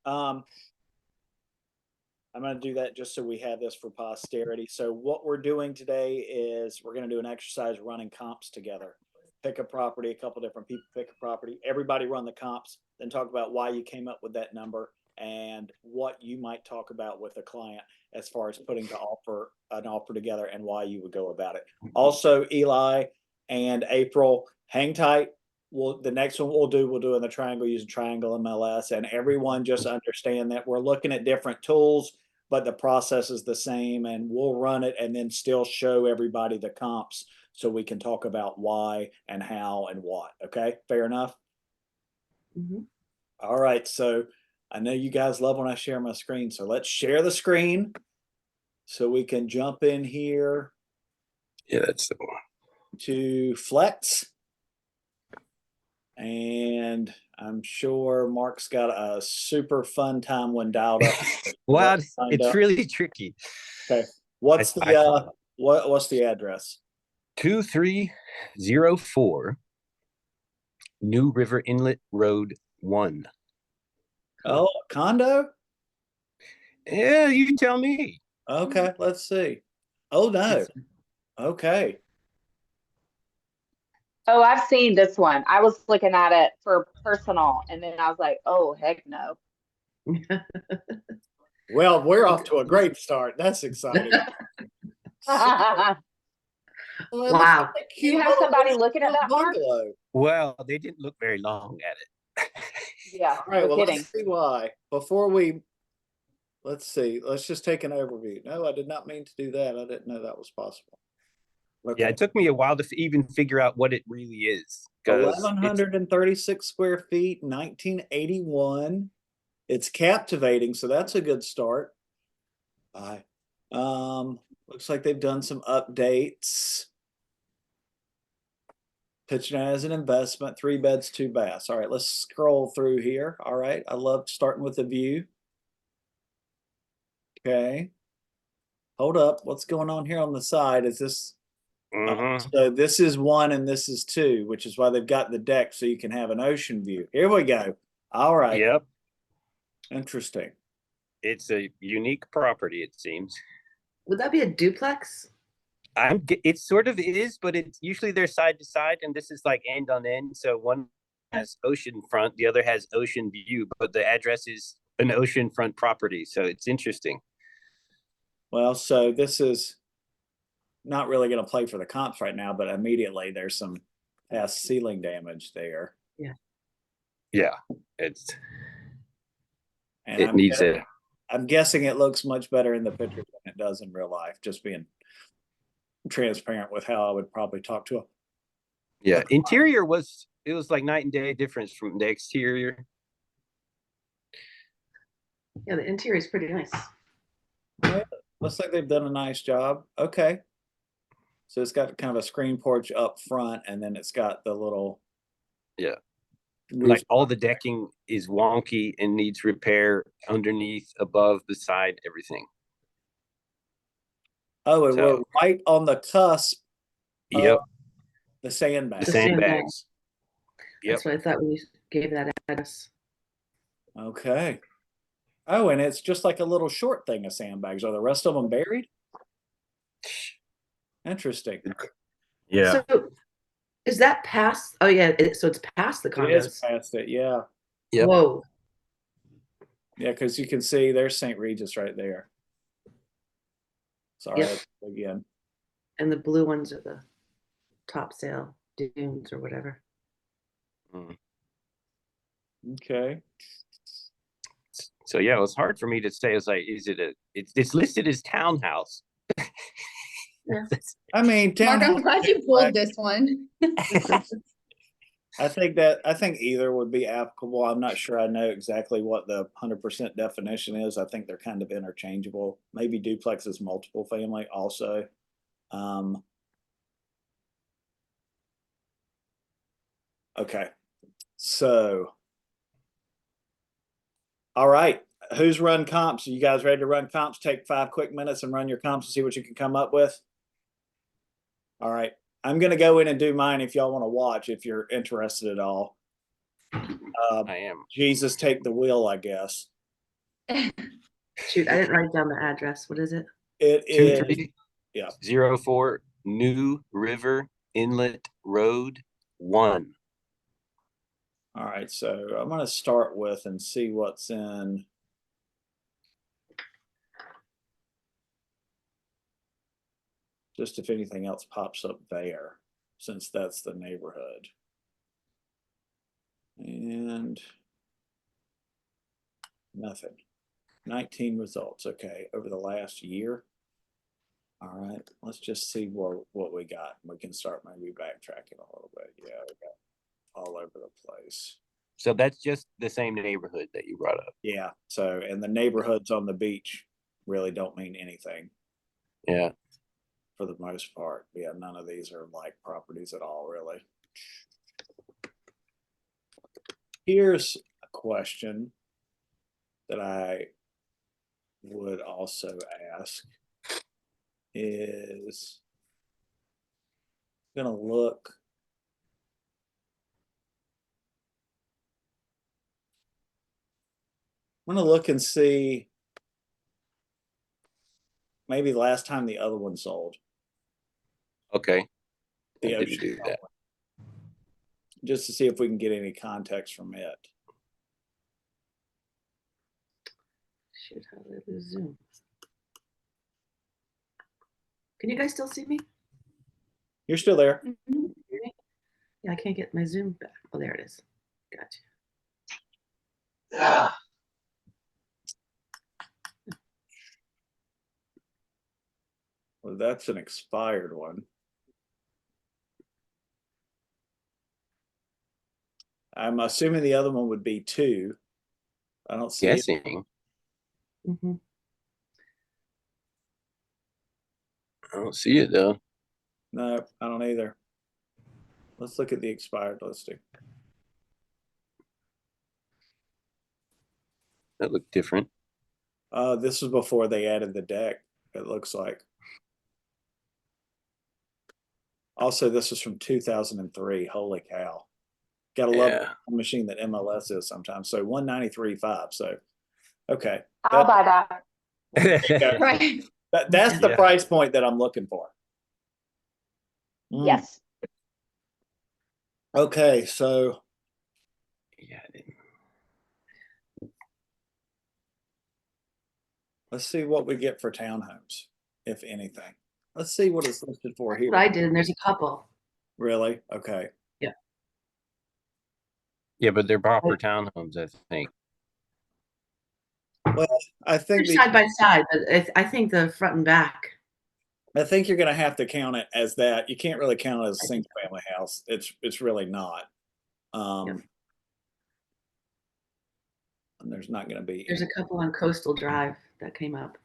Um, I'm going to do that just so we have this for posterity. So what we're doing today is we're going to do an exercise running comps together. Pick a property, a couple different people pick a property. Everybody run the comps, then talk about why you came up with that number and what you might talk about with a client as far as putting an offer together and why you would go about it. Also, Eli and April, hang tight. The next one we'll do in the triangle using Triangle MLS, and everyone just understand that we're looking at different tools, but the process is the same, and we'll run it and then still show everybody the comps so we can talk about why and how and what. Okay, fair enough. Mm-hmm. All right, so I know you guys love when I share my screen, so let's share the screen so we can jump in here. Yeah, that's the one. To Flex. And I'm sure Mark's got a super fun time when dialed up. Well, it's really tricky. Okay. What's the address? 2304 New River Inlet Road 1. Oh, condo? Yeah, you tell me. Okay, let's see. Oh no. Okay. Oh, I've seen this one. I was looking at it for personal, and then I was like, oh, heck no. Well, we're off to a great start. That's exciting. Wow. You have somebody looking at that, Mark? Well, they didn't look very long at it. Yeah. All right, No well, kidding. let's see why. Let's see. Let's just take an overview. No, I did not mean to do that. I didn't know that was possible. Okay. Yeah, it took me a while to even figure out what it really is. 1,136 square feet, 1981. It's captivating, so that's a good start. Looks like they've done some updates. Pitching it as an investment, 3 beds, 2 baths. All right, let's scroll through here. All right, I love starting with the view. Okay. Hold up, what's going on here on the side? Is this? So this is 1 and this is 2, which is why they've got the deck so you can have an ocean view. Here we go. All right. Yep. Interesting. It's a unique property, it seems. Would that be a duplex? It sort of is, but it's usually they're side to side, and this is like end on end. So one has ocean front, the other has ocean view, but the address is an ocean front property. So it's interesting. Well, so this is not really going to play for the comps right now, but immediately there's some past ceiling damage there. Yeah. Yeah. I'm guessing it looks much better in the picture than it does in real life, just being transparent with how I would probably talk to him. Yeah. Interior was like night and day difference from the exterior. Yeah, the interior is pretty nice. Yeah, looks like they've done a nice job. Okay. So it's got kind of a screen porch up front, and then it's got the little. Yeah. Like all the decking is wonky and needs repair underneath, above, beside, everything. Oh, and we're right on the cusp. Yep. The sandbags. The sandbags. Yep. That's what I thought when you gave that address. Okay. Oh, and it's just like a little short thing of sandbags. Are the rest of them buried? Interesting. Yeah. So is that past? Oh, yeah. So it's past the condos. It is past it, yeah. Yep. Whoa. Yeah, because you can see there's St. Regis right there. Sorry, again. And the blue ones are the top sale dunes or whatever. Okay. So yeah, it was hard for me to say. It's like, it's listed as townhouse. Yeah. I mean, Mark, I'm glad you pulled this one. I think either would be applicable. I'm not sure I know exactly what the 100% definition is. I think they're kind of interchangeable. Maybe duplex is multiple family also. Okay. So, all right. Who's run comps? Are you guys ready to run comps? Take 5 quick minutes and run your comps and see what you can come up with. All right. I'm going to go in and do mine if y'all want to watch, if you're interested at all. I am. Jesus, take the wheel, I guess. Shoot, I didn't write down the address. What is it? It is, 2304 New River Inlet Road 1. all right, so I'm gonna start with and see what's in. Just if anything else pops up there, since that's the neighborhood. And nothing. 19 results, okay, over the last year. All right, let's just see what we got. We can start maybe backtracking a little bit. Yeah, we got all over the place. So that's just the same neighborhood that you brought up. Yeah, so, and the neighborhoods on the beach really don't mean anything Yeah. for the most part. Yeah, none of these are like properties at all, really. Here's a question that I would also ask is gonna look. I'm gonna look and see maybe the last time the other one sold. Okay. The I didn't Ocean do Front that. one, just to see if we can get any context from it. Shoot, how did I lose Zoom? Can you guys still see me? You're still there. Yeah, I can't get my Zoom back. Oh, there it is. Gotcha. Well, that's an expired one. I'm assuming the other one would be 2. I don't see it. Guessing. Mm-hmm. I don't see it though. No, I don't either. Let's look at the expired listing. That looked different. This was before they added the deck, it looks like. Also, this is from 2003. Holy cow. Gotta love Yeah. the machine that MLS is sometimes. So 193.5. So, okay. I'll buy that. Yeah. Right. That's the Yeah. price point that I'm looking for. Mm. Yes. Okay, so Yeah. I didn't- let's see what we get for townhomes, if anything. Let's see what it's listed for That's here. what I did, and there's a couple. Really? Okay. Yeah, but they're proper townhomes, I think. Well, I think They're side by side, but I think the front and back. I think you're gonna have to count it as that. You can't really count it as a single family house. It's really not. And there's not gonna be. There's a couple on Coastal Drive that came up.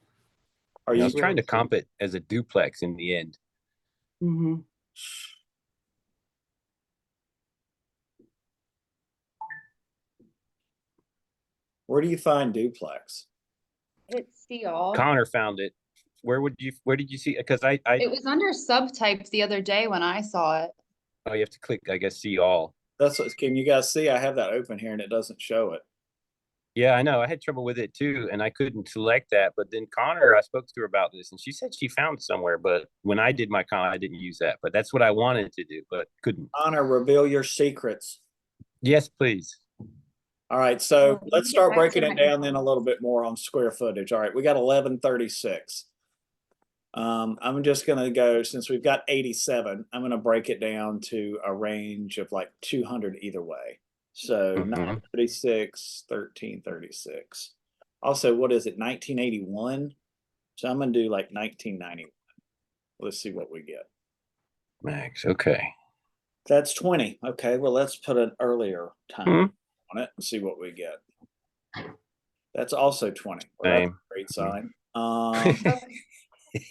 Are I you was trying to comp it as a duplex in the end. Mm-hmm. Where do you find duplex? Hit see all. Connor found it. Where did you see? Because I It was under subtype the other day when I saw it. oh, you have to click, I guess, see all. That's what, can you guys see? I have that open here and it doesn't show it. Yeah, I know. I had trouble with it too, and I couldn't select that. But then Connor, I spoke to her about this, and she said she found somewhere. But when I did my con, I didn't use that. But that's what I wanted to do, but couldn't. Honor, reveal your secrets. Yes, please. All right, so Well, let's get start back to breaking it my down then a little bit more on square footage. All right, we got 1136. I'm just gonna go, since we've got 87, I'm gonna break it down to a range of like 200 either way. So Mhm. 936, 1336. Also, what is it, 1981? So I'm gonna do like 1991. Let's see what we get. Max. Okay. That's 20. Okay, well, let's put an earlier time Mhm. on it and see what we get. That's also 20. Well, that's a Same. great sign.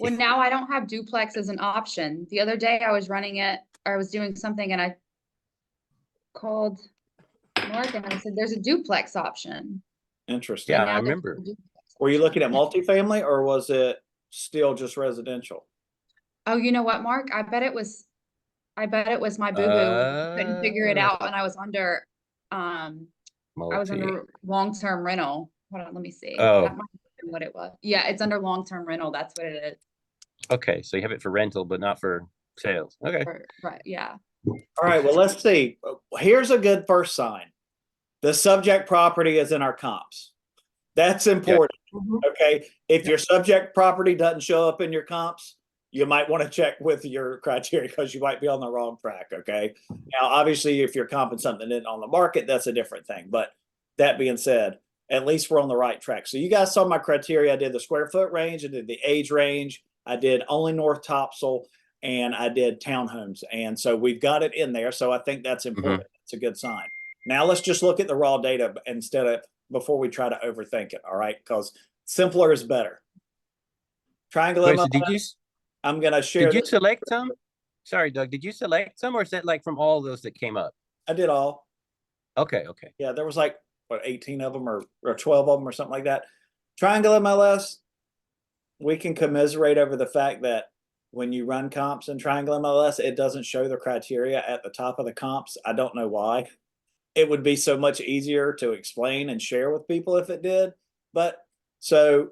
Well, now I don't have duplex as an option. The other day I was running it, or I was doing something and I called Mark and I said, there's a duplex option. Interesting. Yeah, And I now there's remember. a duplex Were you option. looking at multifamily or was it still just residential? Oh, you know what, Mark? I bet it was my boo-boo. Couldn't figure it out and I was under I was under long-term rental Hold on, let me see. Oh. That might have been what it was. Yeah, it's under long-term rental. That's what it is. Okay, so you have it for rental, but not for sales. Okay. Right, yeah. All right, well, let's see. Here's a good first sign. The subject property is in our comps. That's important. Mhm. Okay, if your subject property doesn't show up in your comps, you might want to check with your criteria because you might be on the wrong track. Okay, now obviously, if you're comping something in on the market, that's a different thing. But that being said, at least we're on the right track. So you guys saw my criteria. I did the square foot range, I did the age range, I did only North Topsail, and I did townhomes. And so we've got it in there. So I think that's important. It's a good sign. Now let's just look at the raw data instead of before we try to overthink it. All right, because simpler is better. Triangle Wait, so MLS, I'm gonna share did you this. select some? Sorry, Doug, did you select some or is that like from all those that came up? I did all. Okay, okay. Yeah, there was like what 18 of them or 12 of them or something like that. Triangle MLS, we can commiserate over the fact that when you run comps in Triangle MLS, it doesn't show the criteria at the top of the comps. I don't know why. It would be so much easier to explain and share with people if it did. But so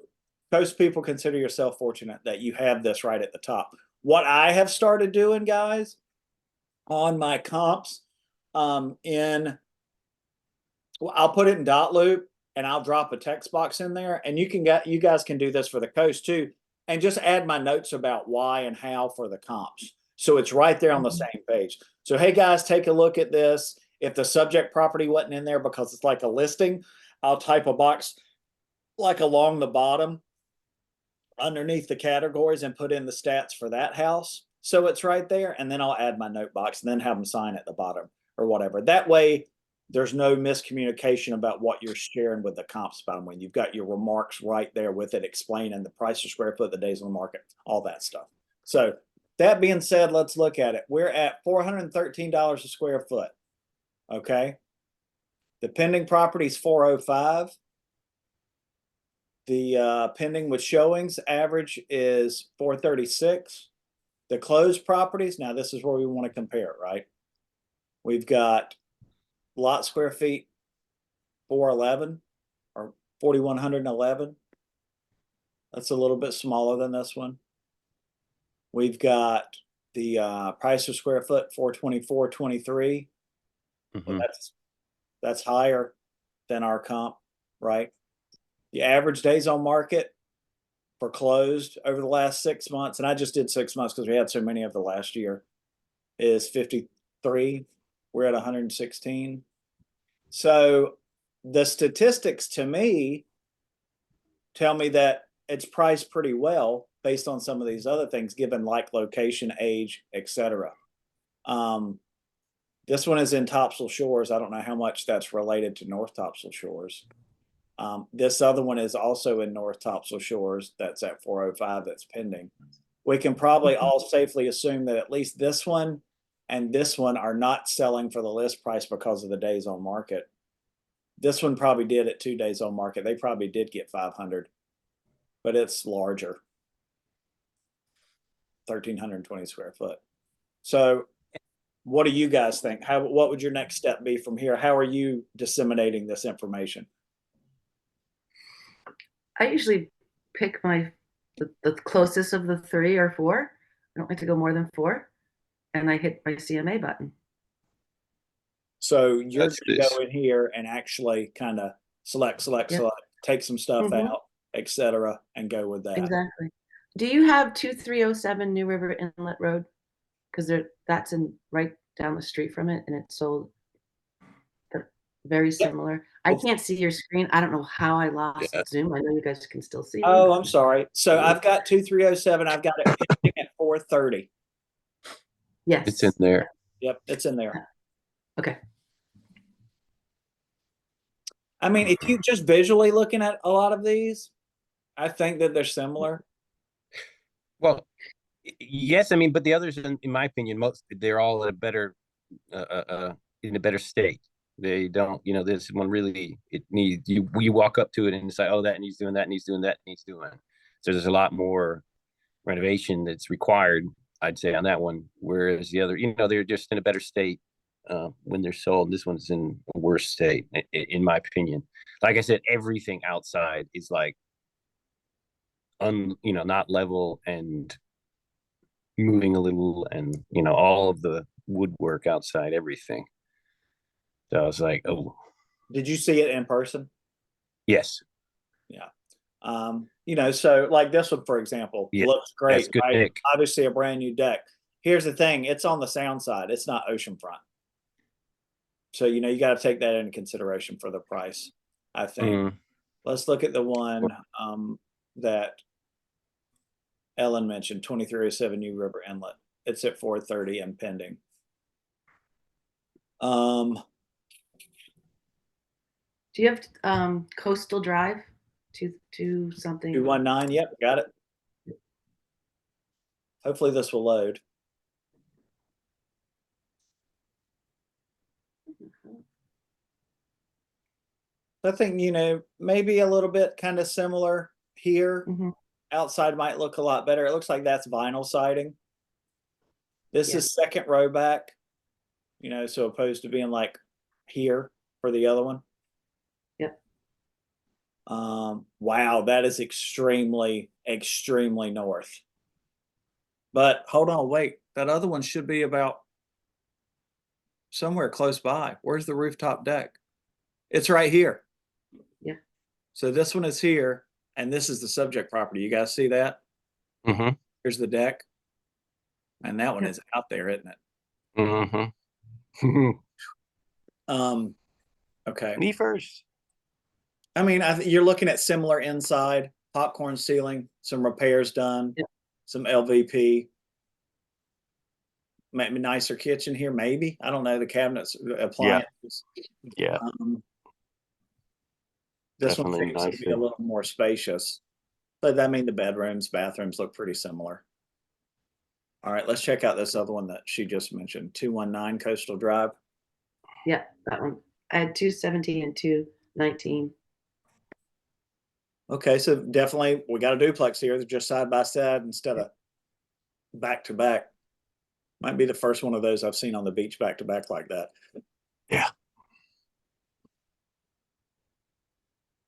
most people consider yourself fortunate that you have this right at the top. What I have started doing, guys, on my comps, I'll put it in dot loop and I'll drop a text box in there, and you guys can do this for the coast too, and just add my notes about why and how for the comps. So it's right there on the same page. So hey guys, take a look at this. If the subject property wasn't in there because it's like a listing, I'll type a box like along the bottom underneath the categories and put in the stats for that house. So it's right there. And then I'll add my note box and then have them sign at the bottom or whatever. That way there's no miscommunication about what you're sharing with the comp spot when you've got your remarks right there with it, explaining the price per square foot, the days on the market, all that stuff. So that being said, let's look at it. We're at $413 a square foot. Okay. The pending property is 405. The pending with showings average is 436. The closed properties, now this is where we want to compare it, right? We've got lot square feet 411 or 4,111. That's a little bit smaller than this one. We've got the price per square foot 424.23. Well, that's higher than our comp, right? The average days on market for closed over the last 6 months, and I just did 6 months because we had so many of the last year, is 53. We're at 116. So the statistics to me tell me that it's priced pretty well based on some of these other things, given like location, age, etc. This one is in Topsail Shores. I don't know how much that's related to North Topsail Shores. This other one is also in North Topsail Shores. That's at 405. That's pending. We can probably all safely assume that at least this one and this one are not selling for the list price because of the days on market. This one probably did at 2 days on market. They probably did get 500, but it's larger. 1,320 square foot. So what do you guys think? What would your next step be from here? How are you disseminating this information? I usually pick the closest of the 3 or 4. I don't like to go more than 4. And I hit my CMA button. So you're That's going to this. go in here and actually kind of select, Yep. take some stuff Mhm. out, etc., and go with that. Exactly. Do you have 2307 New River Inlet Road? Because that's right down the street from it, and it's sold. They're very similar. I can't see your screen. I don't know how I lost Yeah. Zoom. I know you guys can still see me. Oh, I'm sorry. So I've got 2307. I've got it pending at 430. Yes. It's in there. Yep, it's in there. Okay. I mean, if you just visually looking at a lot of these, I think that they're similar. Well, yes, I mean, but the others, in my opinion, they're all in a better state. They don't, this one really, it needs you walk up to it and say, oh, that needs doing, that needs doing, that needs doing. So there's a lot more renovation that's required, I'd say, on that one. Whereas the other, they're just in a better state. when they're sold. This one's in a worse state, in my opinion. Like I said, everything outside is like, not level and moving a little, and all of the woodwork outside, everything. So I was like, oh, Did you see it in person? yes, So like this one, for example, Yeah, looks that's great, good, right? Nick. Obviously a brand new deck. Here's the thing, it's on the sound side, it's not oceanfront. So, you got to take that into consideration for the price, I think. Mm, Let's look at the one that Ellen mentioned, 2307 New River Inlet. It's at 430 and pending. Do you have Coastal Drive to something? 219, yep, got it. Hopefully this will load. I think, maybe a little bit kind of similar here. Mhm. Outside might look a lot better. It looks like that's vinyl siding. This Yeah. is second row back, so opposed to being like here for the other one. Yep. Wow, that is extremely, extremely north. But hold on, wait, that other one should be about somewhere close by. Where's the rooftop deck? It's right here. Yeah. So this one is here, and this is the subject property. You guys see that? mm-hmm, Here's the deck. And that one Yeah. is out there, isn't it? mm-hmm. Okay. Me first. I mean, you're looking at similar inside, popcorn ceiling, some repairs done, Yeah. some LVP. Maybe nicer kitchen here, maybe. I don't know, the cabinets, appliances. Yeah, This one definitely seems to be a nicer. little more spacious. But I mean, the bedrooms, bathrooms look pretty similar. All right, let's check out this other one that she just mentioned, 219 Coastal Drive. Yeah, that one. I had 217 and 219. Okay, so definitely we got a duplex here. They're just side by side instead of back to back. Might be the first one of those I've seen on the beach back to back like that. Yeah.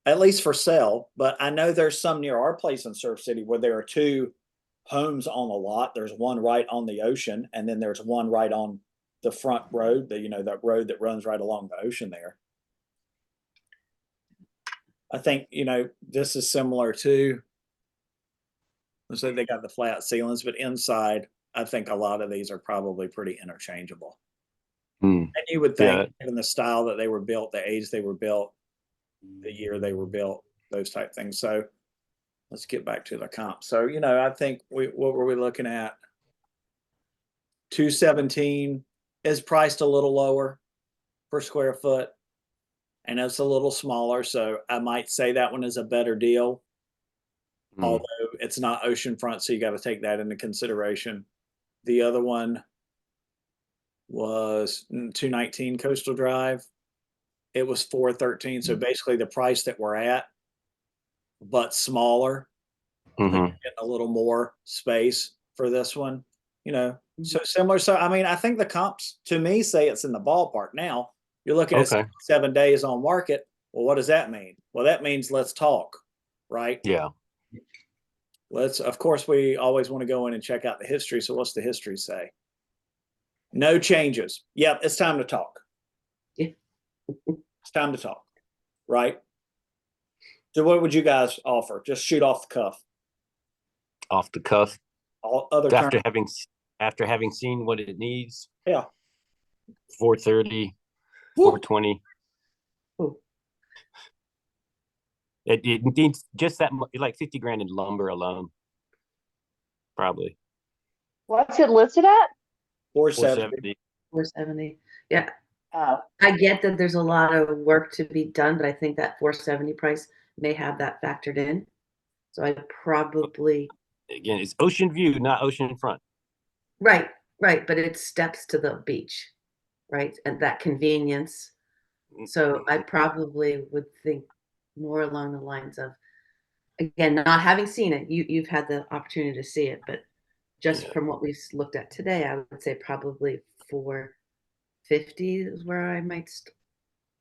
At least for sale, but I know there's some near our place in Surf City where there are two homes on the lot. There's one right on the ocean, and then there's one right on the front road, that road that runs right along the ocean there. I think, this is similar to, let's say they got the flat ceilings, but inside, I think a lot of these are probably pretty interchangeable. Mm. And you would think, Yeah. given the style that they were built, the age they were built, the year they were built, those type things. So let's get back to the comp. So, I think what were we looking at? 217 is priced a little lower per square foot, and it's a little smaller. So I might say that one is a better deal, Mm. although it's not oceanfront. So you got to take that into consideration. The other one was 219 Coastal Drive. It was 413. So basically the price that we're at, but smaller. Mhm. Getting a little more space for this one, so similar. So, I mean, I think the comps to me say it's in the ballpark. Now you're looking at Okay. 7 days on market. Well, what does that mean? Well, that means let's talk, right? Yeah. Of course, we always want to go in and check out the history. So what's the history say? No changes. Yep. It's time to talk. Yeah. It's time to talk, right? So what would you guys offer? Just shoot off the cuff. Off the cuff. All other After terms. having seen what it needs. Yeah. 430, Woo. 420. Ooh. It needs just that like 50 grand in lumber alone. Probably. What's it listed at? 470. 470. Yeah. Oh, I get that there's a lot of work to be done, but I think that 470 price may have that factored in. So I probably Again, it's ocean view, not ocean front. right, but it steps to the beach, right? And that convenience. So I probably would think more along the lines of, again, not having seen it, you've had the opportunity to see it, but just Yeah. from what we've looked at today, I would say probably 50 is where I might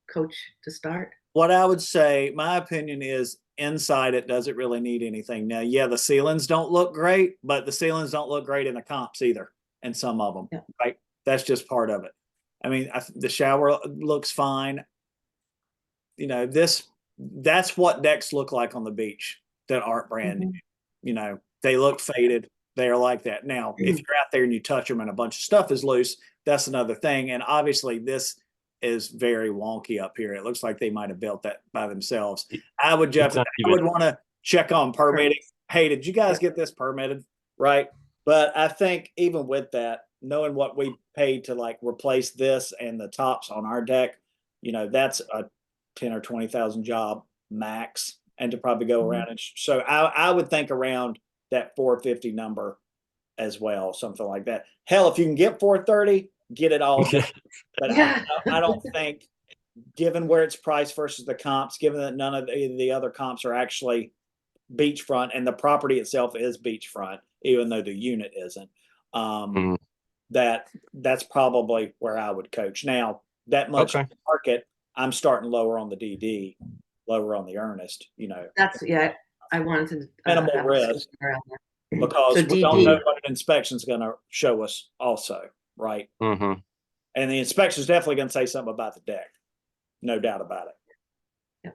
coach to start. What I would say, my opinion is inside it doesn't really need anything. Now, yeah, the ceilings don't look great, but the ceilings don't look great in the comps either, in some of them, Yeah. right? That's just part of it. I mean, the shower looks fine. You know, that's what decks look like on the beach that aren't brand new. You know, they look faded. They're like that. Now, if you're out there and you touch them and a bunch of stuff is loose, that's another thing. And obviously this is very wonky up here. It looks like they might have built that by themselves. I would It's not I would even- want to check on permitting. Hey, did you guys get this permitted? Right. But I think even with that, knowing what we paid to like replace this and the tops on our deck, you know, that's a 10 or 20,000 job max, and to probably go around. And so I would think around that 450 number as well, something like that. Hell, if you can get 430, get it all done. But Yeah. I don't think, given where it's priced versus the comps, given that none of the other comps are actually beachfront and the property itself is beachfront, even though the unit isn't, Mhm. that's probably where I would coach. Now, that much Okay. market, I'm starting lower on the DD, lower on the Earnest, you know, That's, yeah, I wanted to. Minimal have a risk. discussion around that. because So we don't DD. know what an inspection's gonna show us also, right? Mhm. And the inspection's definitely gonna say something about the deck. No doubt about it.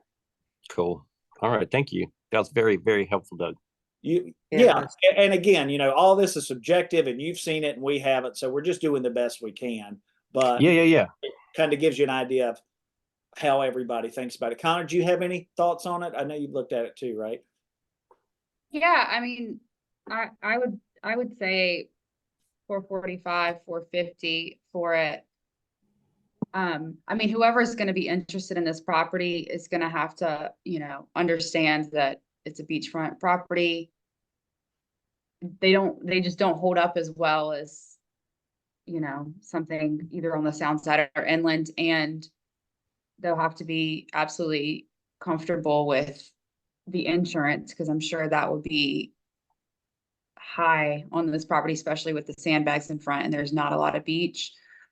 Cool. All right. Thank you. That was very, very helpful, Doug. Yeah, that's- and again, you know, all this is subjective and you've seen it and we haven't, so we're just doing the best we can. But Yeah. it kind of gives you an idea of how everybody thinks about it. Connor, do you have any thoughts on it? I know you've looked at it too, right? Yeah, I mean, I would say 445, 450 for it. I mean, whoever's gonna be interested in this property is gonna have to, you know, understand that it's a beachfront property. They just don't hold up as well as, you know, something either on the sound side or inland, and they'll have to be absolutely comfortable with the insurance, because I'm sure that would be high on this property, especially with the sandbags in front and there's not a lot of beach.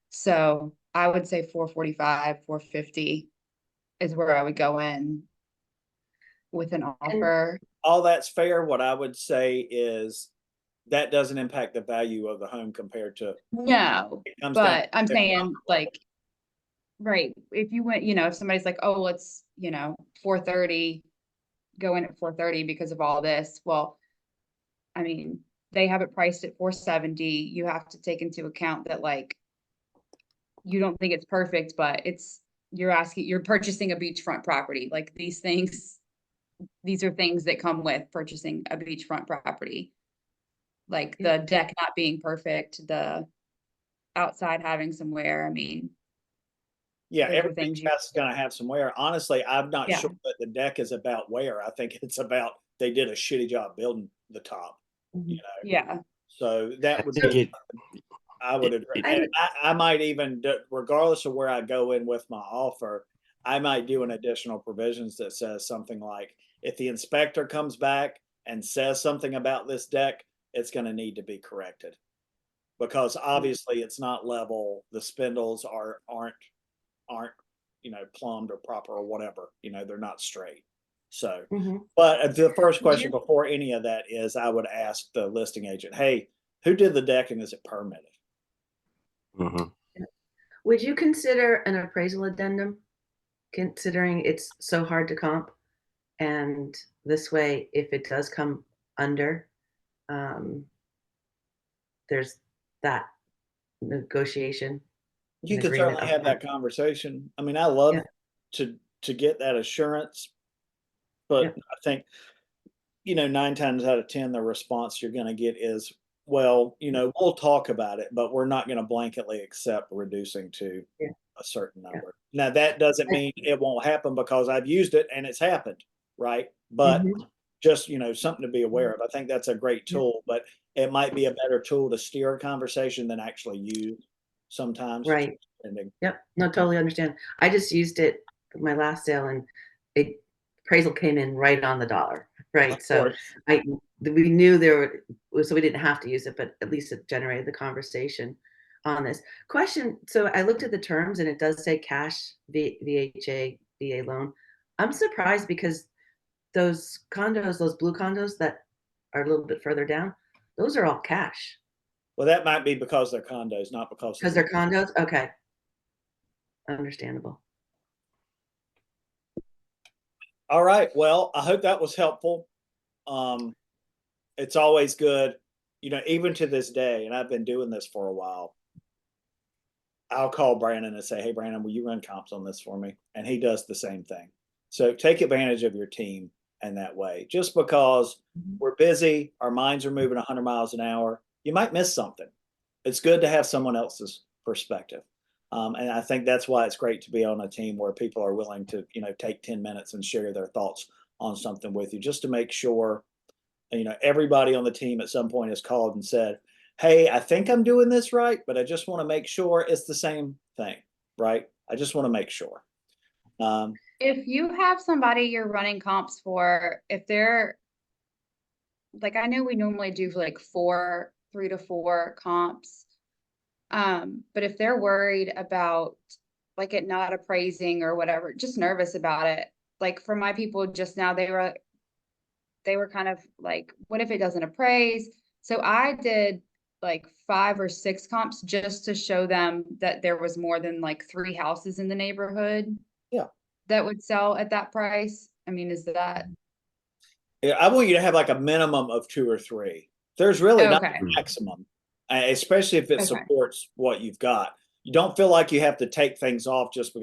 So I would say 445, 450 is where I would go in with an offer. All that's fair. What I would say is that doesn't impact the value of the home compared to, No, it comes down but I'm to- saying like, right, if you went, you know, if somebody's like, oh, let's, you know, 430, go in at 430 because of all this, well, I mean, they have it priced at 470. You have to take into account that like, you don't think it's perfect, but you're purchasing a beachfront property. Like these are things that come with purchasing a beachfront property. Like the deck not being perfect, the outside having some wear. I mean, Yeah, those are every things beach you- house is gonna have some wear. Honestly, I'm not Yeah. sure that the deck is about wear. I think it's about they did a shitty job building the top, you know? yeah, So that I would think be, it, I would agree. it- And I might even, regardless of where I go in with my offer, I might do an additional provisions that says something like, if the inspector comes back and says something about this deck, it's gonna need to be corrected. Because obviously it's not level, the spindles aren't, you know, plumbed or proper or whatever, you know, they're not straight. So, Mhm. but the first question before any of that is, I would ask the listing agent, hey, who did the deck and is it permitted? Mhm. Would you consider an appraisal addendum, considering it's so hard to comp? And this way, if it does come under, there's that negotiation. You An could agreement certainly have that upfront. conversation. I mean, I love Yeah. to get that assurance, but Yeah. I think, you know, 9 times out of 10, the response you're gonna get is, well, you know, we'll talk about it, but we're not gonna blanketly accept reducing to Yeah. a certain Yeah. number. Now, that doesn't I- mean it won't happen because I've used it and it's happened, right? But Mhm. just, you know, something to be aware of. I think that's a great Yeah. tool, but it might be a better tool to steer a conversation than actually use sometimes. Right. depending. Yep. No, totally understand. I just used it for my last sale, and it appraisal came in right on the dollar. Right. Of So course. we knew there were, so we didn't have to use it, but at least it generated the conversation. on this. Question, so I looked at the terms and it does say cash VHA VA loan. I'm surprised because those condos, those blue condos that are a little bit further down, those are all cash. Well, that might be because they're condos, not because. Because they're condos? Okay. Understandable. All right. Well, I hope that was helpful. It's always good, you know, even to this day, and I've been doing this for a while. I'll call Brandon and say, "Hey, Brandon, will you run comps on this for me?" And he does the same thing. So take advantage of your team in that way. Just because we're busy, our minds are moving 100 miles an hour, you might miss something. It's good to have someone else's perspective. And I think that's why it's great to be on a team where people are willing to, you know, take 10 minutes and share their thoughts on something with you, just to make sure, you know, everybody on the team at some point has called and said, "Hey, I think I'm doing this right, but I just want to make sure it's the same thing," right? I just want to make sure. If you have somebody you're running comps for, if they're like, I know we normally do like 3 to 4 comps. But if they're worried about like it not appraising or whatever, just nervous about it. Like for my people just now, they were kind of like, what if it doesn't appraise? So I did like 5 or 6 comps just to show them that there was more than like 3 houses in the neighborhood. Yeah. That would sell at that price. I mean, is that Yeah, I want you to have like a minimum of 2 or 3. There's really not okay? a maximum, especially if it Okay. supports what you've got. You don't feel like you have to take things off just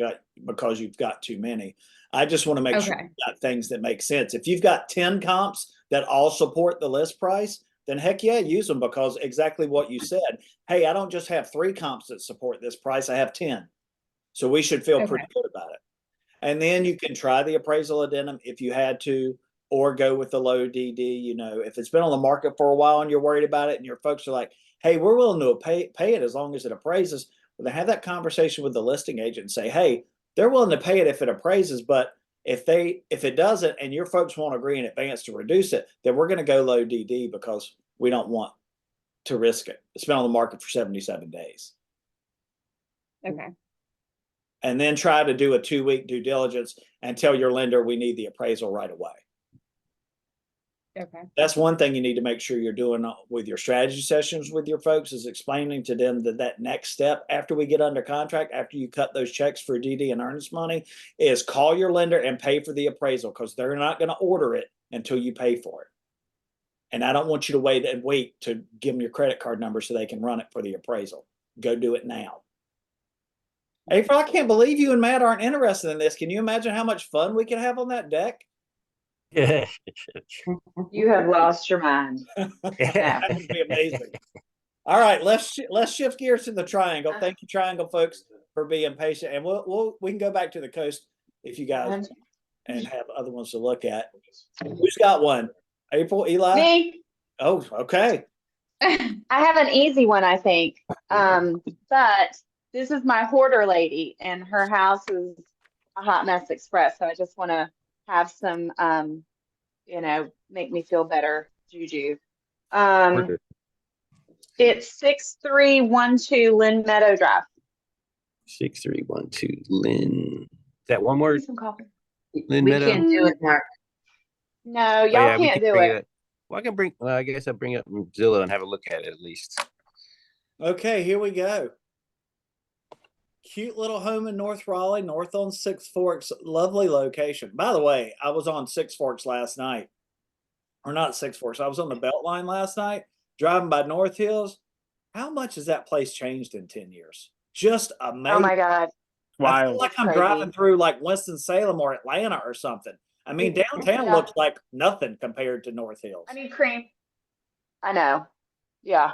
because you've got too many. I just want to make sure Okay. you've got things that make sense. If you've got 10 comps that all support the list price, then heck yeah, use them, because exactly what you said. Hey, I don't just have 3 comps that support this price, I have 10. So we should feel pretty Okay. good about it. And then you can try the appraisal addendum if you had to, or go with the low DD. You know, if it's been on the market for a while and you're worried about it and your folks are like, "Hey, we're willing to pay it as long as it appraises," well, then have that conversation with the listing agent and say, "Hey, they're willing to pay it if it appraises, but if it doesn't and your folks won't agree in advance to reduce it, then we're going to go low DD because we don't want to risk it. It's been on the market for 77 days." Okay. And then try to do a 2-week due diligence and tell your lender, "We need the appraisal right away." Okay. That's one thing you need to make sure you're doing with your strategy sessions with your folks, is explaining to them that next step after we get under contract, after you cut those checks for DD and earnest money, is call your lender and pay for the appraisal, because they're not going to order it until you pay for it. And I don't want you to wait a week to give them your credit card number so they can run it for the appraisal. Go do it now. April, I can't believe you and Matt aren't interested in this. Can you imagine how much fun we could have on that deck? Yeah. You have lost your mind. That would be amazing. All right, let's shift gears to the triangle. Thank you, triangle folks, for being patient, and we can go back to the coast if you guys and have other ones to look at. Who's got one? April, Eli? Me, Oh, okay. I have an easy one, I think. But this is my hoarder lady, and her house is a hot mess express. So I just want to have some, make me feel better juju. It's 6312 Lynn Meadow Drive. 6312 Lynn. Is that one word? Some coffee. Lynn We Meadow? can't do it, Mark. No, Oh, y'all yeah, we can't can do bring it. Well, I guess I'll bring up Zillow and have a look at it at least. Okay, here we go. Cute little home in North Raleigh, north on Six Forks. Lovely location. By the way, I was on Six Forks last night. Or not Six Forks. I was on the Beltline last night, driving by North Hills. How much has that place changed in 10 years? Just amazing. Oh my God. I feel like I'm Crazy. driving through like Winston-Salem or Atlanta or something. I mean, downtown Yeah. looks like nothing compared to North Hills. I need cream. I know. Yeah.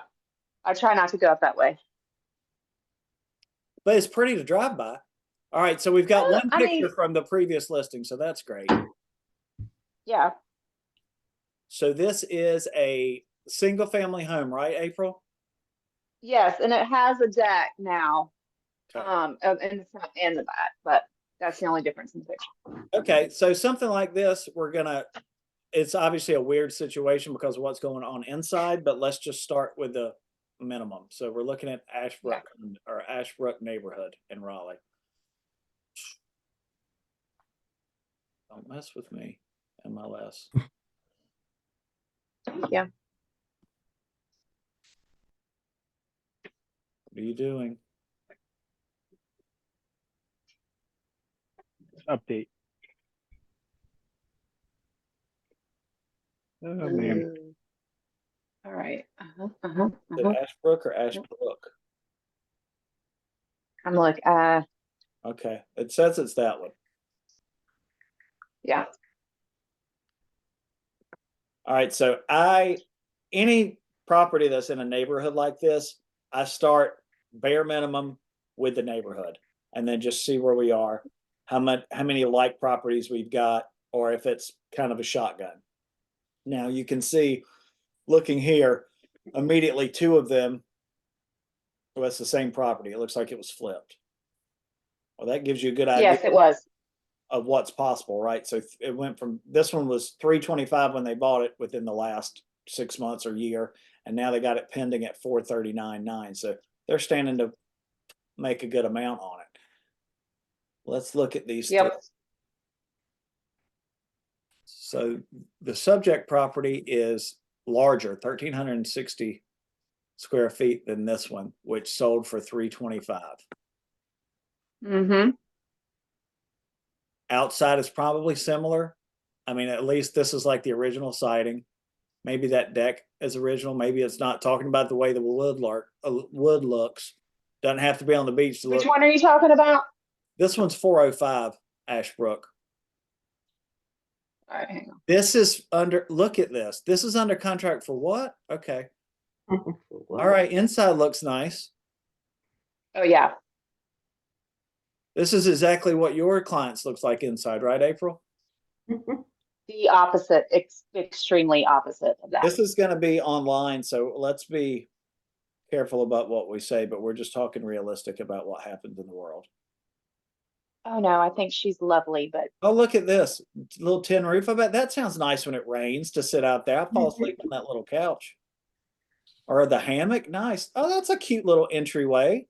I try not to go up that way. But it's pretty to drive by. All right, so we've got one I picture mean- from the previous listing, so that's great. Yeah. So this is a single family home, right, April? Yes. And it has a deck now, Okay. in the front and the back, but that's the only difference in the picture. Okay, so something like this, it's obviously a weird situation because of what's going on inside, but let's just start with the minimum. So we're looking at Ashbrook or Ashbrook neighborhood in Raleigh. Don't mess with me, MLS. Yeah. What are you doing? Update. Oh man. All right. Is it Ashbrook or Ashbrook? I'm like, Okay, it says it's that one. yeah. All right, so any property that's in a neighborhood like this, I start bare minimum with the neighborhood and then just see where we are, how many like properties we've got, or if it's kind of a shotgun. Now you can see, looking here, immediately two of them, well, it's the same property. It looks like it was flipped. Well, that gives you a good idea Yes, it was. of what's possible, right? So it went from, this one was 325 when they bought it within the last 6 months or year, and now they got it pending at 439.9. So they're standing to make a good amount on it. Let's look at these. Yep. three. So the subject property is larger, 1,360 square feet than this one, which sold for 325. Mm-hmm. Outside is probably similar. I mean, at least this is like the original siding. Maybe that deck is original. Maybe it's not, talking about the way the wood looks. Doesn't have to be on the beach to Which look. one are you talking about? This one's 405 Ashbrook. All right, hang on. This is under, look at this. This is under contract for what? Okay. All right. Inside looks nice. Oh, yeah. This is exactly what your clients looks like inside, right, April? The opposite, extremely opposite of that. This is going to be online, so let's be careful about what we say, but we're just talking realistic about what happens in the world. Oh, no, I think she's lovely, but Oh, look at this little tin roof. I bet that sounds nice when it rains to sit out there. I fall asleep on that little couch. Or the hammock. Nice. Oh, that's a cute little entryway.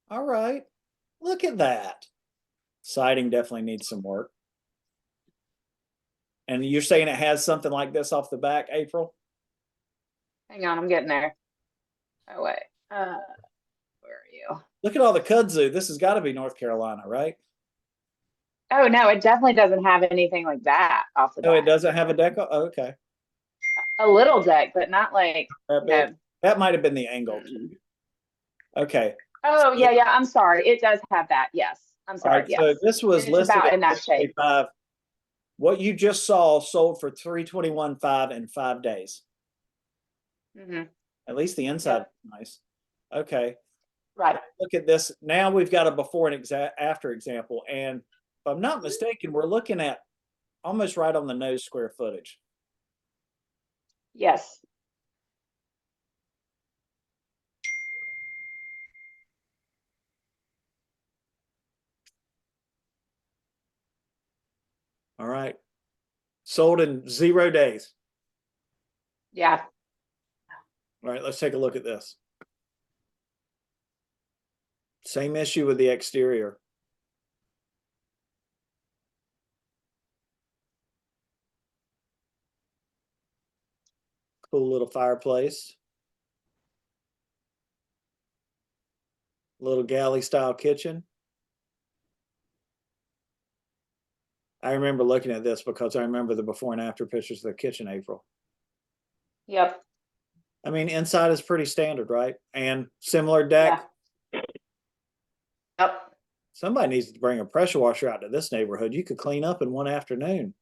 All right. Look at that. Siding definitely needs some work. And you're saying it has something like this off the back, April? hang on, I'm getting there. Oh, wait. Where are you? Look at all the kudzu. This has got to be North Carolina, right? Oh, no, it definitely doesn't have anything like that off the No, it back. doesn't have a deck. Oh, okay. A little deck, but not like, That, no. big. That might have been the angle. Okay. Oh, yeah, yeah, I'm sorry. It does have that. Yes. I'm All sorry. right. Yes. So this was It's listed about at in that shape. 325. What you just saw sold for 321.5 in 5 days. Mhm. At least the inside is nice. Okay. Right. Look at this. Now we've got a before and after example. And if I'm not mistaken, we're looking at almost right on the nose square footage. Yes. All right. Sold in 0 days. Yeah. All right, let's take a look at this. Same issue with the exterior. Cool little fireplace. Little galley style kitchen. I remember looking at this because I remember the before and after pictures of the kitchen, April. Yep. I mean, inside is pretty standard, right? And similar deck. Yep. Somebody needs to bring a pressure washer out to this neighborhood. You could clean up in one afternoon.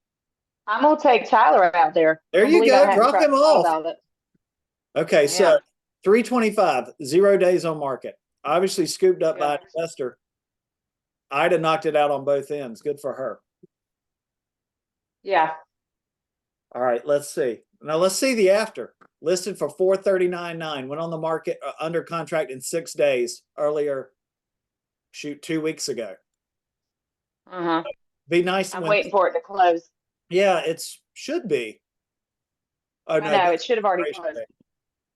I'm gonna take Tyler out there. There Can't you believe I go. hadn't Drop him thought off. about it. Okay, so Yeah. 325, 0 days on market. Obviously scooped up by an Yeah. investor. Ida knocked it out on both ends. Good for her. Yeah. All right, let's see. Now let's see the after. Listed for 439.9. Went on the market under contract in 6 days earlier. Shoot, 2 weeks ago. Uh-huh. Be nice I'm when, waiting for it to close. yeah, it's should be. Oh I no, know, that's it should have already expiration closed. date.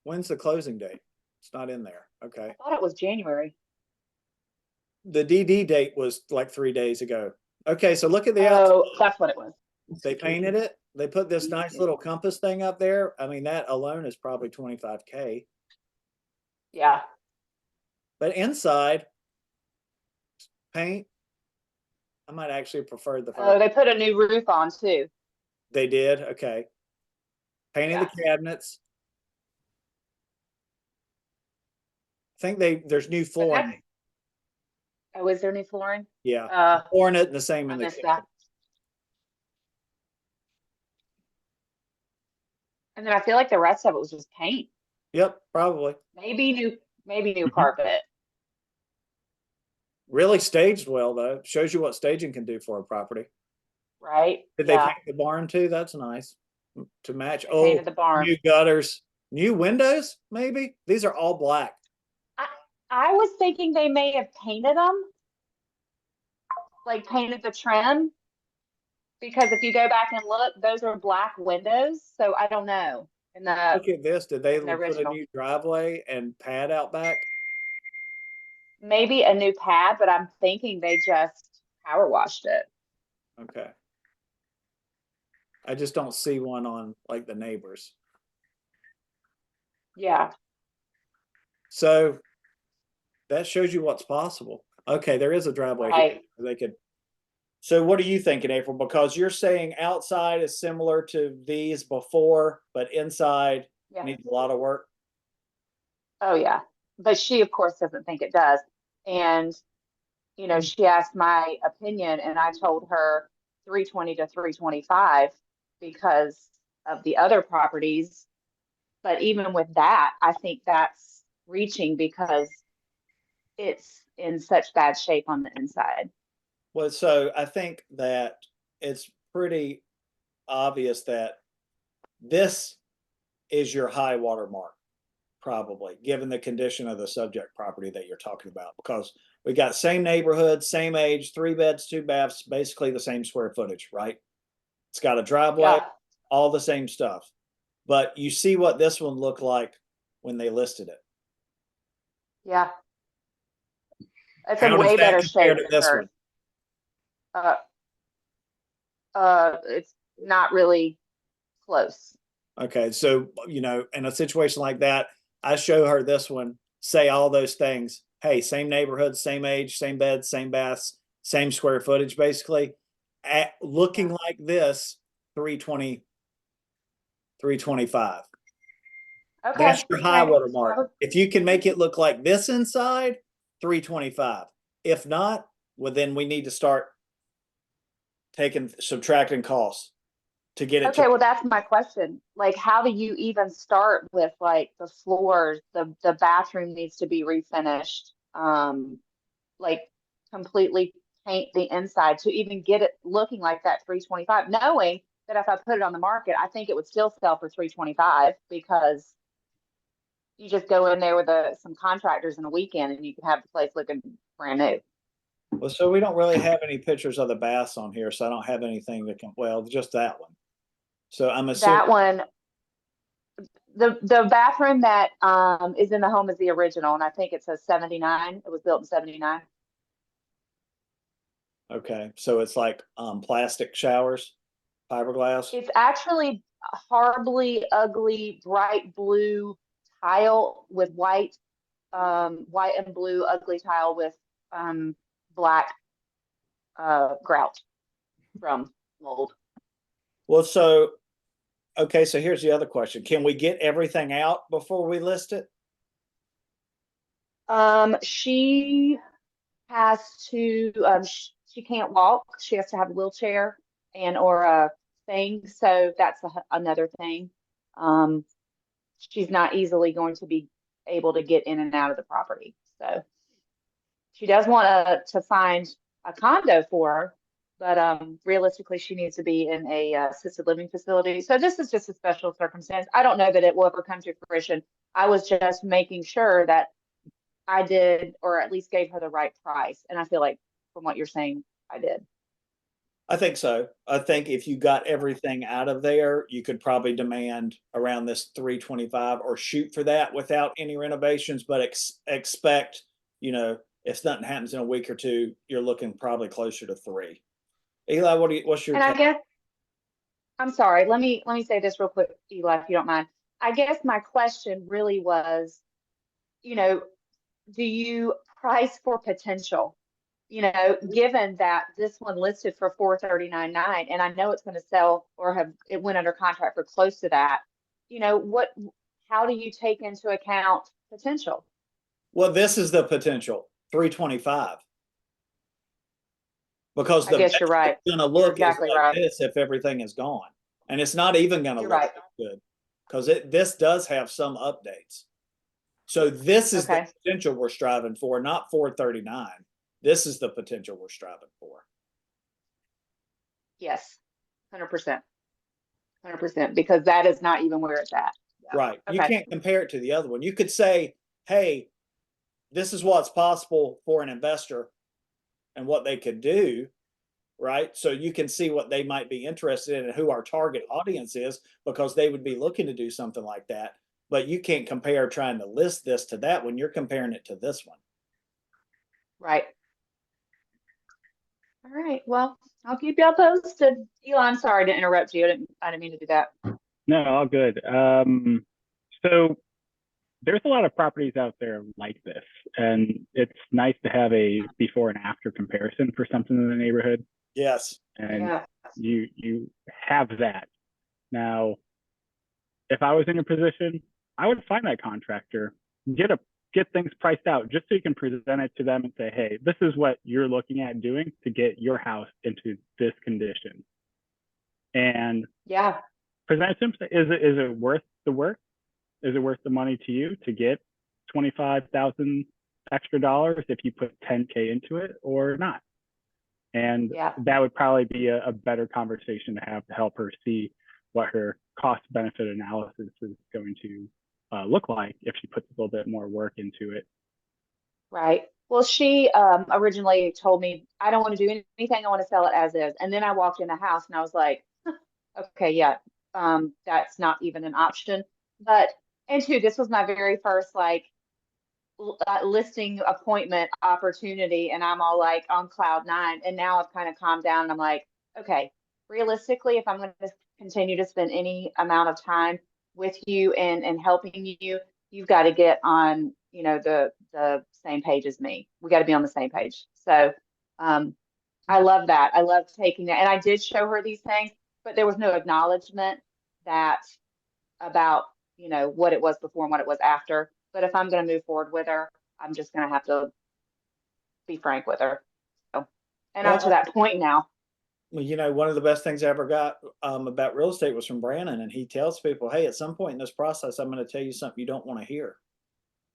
When's the closing date? It's not in there. Okay. I thought it was January. The DD date was like 3 days ago. Okay, so look at the outside. Oh, that's what it was. They painted it. They put this nice little compass thing up there. I mean, that alone is probably 25K. Yeah. But inside, paint, I might actually prefer the Oh, they put a new roof on too. They did, okay. Painting the cabinets. I think there's new flooring. Oh, is there new flooring? Yeah, flooring it the same I in the missed kitchen. that. And then I feel like the rest of it was just paint. Yep, probably. Maybe new Mhm. carpet. Really staged well though. Shows you what staging can do for a property. Right? Did Yeah. they paint the barn too? That's nice. To match. They Oh, painted the barn. new gutters, new windows, maybe? These are all black. I was thinking they may have painted them. Like painted the trim. Because if you go back and look, those are black windows. So I don't know. In the Look at this. Did they in the put a original. new driveway and pad out back? Maybe a new pad, but I'm thinking they just power washed it. Okay. I just don't see one on like the neighbors. Yeah. So that shows you what's possible. Okay, there is a driveway here. Right. They could. So what are you thinking, April? Because you're saying outside is similar to these before, but inside Yeah. needs a lot of work. Oh yeah. But she of course doesn't think it does. And she asked my opinion and I told her 320 to 325 because of the other properties. But even with that, I think that's reaching because it's in such bad shape on the inside. Well, so I think that it's pretty obvious that this is your high water mark, probably, given the condition of the subject property that you're talking about, because we got same neighborhood, same age, 3 beds, 2 baths, basically the same square footage, right? It's got a driveway, Yeah. all the same stuff. But you see what this one looked like when they listed it. Yeah. It's How in does way that better compare shape to than this hers. one? It's not really close. Okay, so in a situation like that, I show her this one, say all those things. Hey, same neighborhood, same age, same bed, same baths, same square footage, basically. Looking like this, 320, 325. Okay. That's your high okay. water mark. If you can make it look like this inside, 325. If not, well, then we need to start subtracting costs to get it Okay, to. well, that's my question. Like, how do you even start with like the floors? The bathroom needs to be refinished. Like completely paint the inside to even get it looking like that 325, knowing that if I put it on the market, I think it would still sell for 325 because you just go in there with some contractors in a weekend and you can have the place looking brand new. Well, so we don't really have any pictures of the baths on here, so I don't have anything that can, well, just that one. So I'm assuming. That one, the bathroom that is in the home is the original, and I think it says 79. It was built in 79. Okay, so it's like plastic showers, fiberglass. It's actually horribly ugly bright blue tile with white and blue ugly tile with black grout from mold. Well, so okay, so here's the other question. Can we get everything out before we list it? She has to she can't walk. She has to have a wheelchair or a thing, so that's another thing. She's not easily going to be able to get in and out of the property. So she does want to find a condo for her, but realistically, she needs to be in a assisted living facility. So this is just a special circumstance. I don't know that it will ever come to fruition. I was just making sure that I did, or at least gave her the right price. And I feel like from what you're saying, I did. I think so. I think if you got everything out of there, you could probably demand around this 325 or shoot for that without any renovations, but expect, you know, if nothing happens in a week or two, you're looking probably closer to 3. Eli, what's your And I take? guess, I'm sorry, let me say this real quick, Eli, if you don't mind. I guess my question really was, you know, do you price for potential? You know, given that this one listed for 439.9, and I know it's going to sell or it went under contract for close to that. You know, how do you take into account potential? Well, this is the potential 325 because I the guess you're right. going to You're look exactly is like right. this if everything is gone, and it's not even going to You're look right. good because this does have some updates. So this is the Okay. potential we're striving for, not 439. This is the potential we're striving for. Yes. 100%. 100%, because that is not even where it's at. Yeah. Right. You Okay. can't compare it to the other one. You could say, hey, this is what's possible for an investor and what they could do, right? So you can see what they might be interested in and who our target audience is because they would be looking to do something like that. But you can't compare trying to list this to that when you're comparing it to this one. Right. All right. Well, I'll keep y'all posted. Elon, sorry to interrupt you. I didn't mean to do that. No, all good. So there's a lot of properties out there like this, and it's nice to have a before and after comparison for something in the neighborhood. Yes. And Yeah. you have that. Now, if I was in your position, I would find that contractor, get things priced out just so you can present it to them and say, hey, this is what you're looking at doing to get your house into this condition. And Yeah. present it, is it worth the work? Is it worth the money to you to get 25,000 extra dollars if you put 10K into it or not? And Yeah. that would probably be a better conversation to have to help her see what her cost benefit analysis is going to look like if she puts a little bit more work into it. Right. Well, she originally told me, I don't want to do anything. I want to sell it as is. And then I walked in the house and I was like, huh, okay, yeah, that's not even an option. But, and two, this was my very first like listing appointment opportunity. And I'm all like on cloud 9. And now I've kind of calmed down and I'm like, okay, realistically, if I'm going to continue to spend any amount of time with you and helping you, you've got to get on, you know, the same page as me. We got to be on the same page. So I love that. I love taking that. And I did show her these things, but there was no acknowledgement that about, you know, what it was before and what it was after. But if I'm going to move forward with her, I'm just going to have to be frank with her. So, and I'm to that point now. Well, you know, one of the best things I ever got about real estate was from Brandon, and he tells people, hey, at some point in this process, I'm going to tell you something you don't want to hear.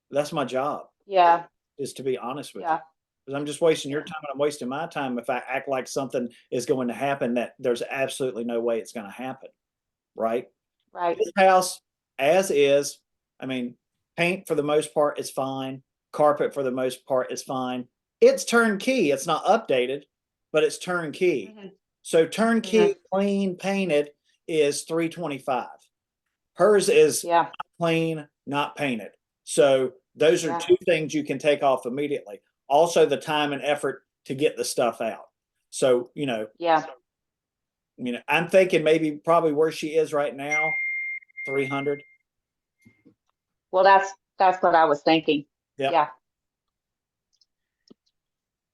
That's my job, Yeah. is to be honest with you. Yeah. Because I'm just wasting your time and I'm wasting my time if I act like something is going to happen that there's absolutely no way it's going to happen. Right? Right. This house, as is, I mean, paint for the most part is fine. Carpet for the most part is fine. It's turnkey. It's not updated, but it's turnkey. Mhm. So turnkey, clean, painted is 325. Hers is Yeah. plain, not painted. So those are Yeah. two things you can take off immediately. Also, the time and effort to get the stuff out. So, Yeah. I'm thinking maybe probably where she is right now, 300. Well, that's what I was thinking. Yep. Yeah.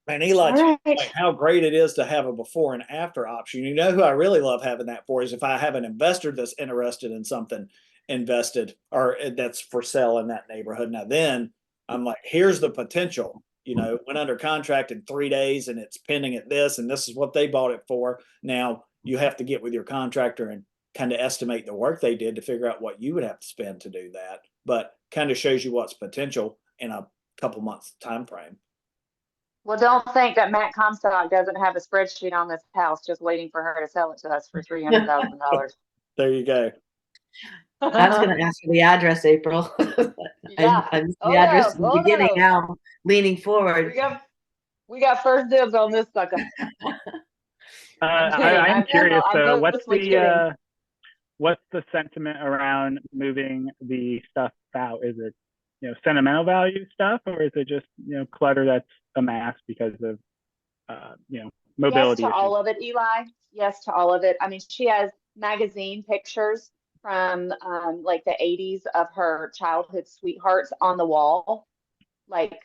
And Eli, All right. like how great it is to have a before and after option. You know who I really love having that for is if I have an investor that's interested in something invested or that's for sale in that neighborhood. Now then I'm like, here's the potential. Went under contract in 3 days and it's pending at this, and this is what they bought it for. Now you have to get with your contractor and kind of estimate the work they did to figure out what you would have to spend to do that. But kind of shows you what's potential in a couple months time frame. Well, don't think that Matt Comstock doesn't have a spreadsheet on this house just waiting for her to sell it to us for $300,000. There you go. I was going to ask for the address, April. Yeah. I missed Oh, the address in no. the Oh, beginning. no. Now I'm leaning forward. We got first dibs on this sucker. I'm kidding. I am I'm curious though, mostly kidding. what's the sentiment around moving the stuff out? Is it, sentimental value stuff, or is it just, clutter that's amassed because of, Yes mobility to issues? all of it, Eli. Yes to all of it. I mean, she has magazine pictures from like the 80s of her childhood sweethearts on the wall, like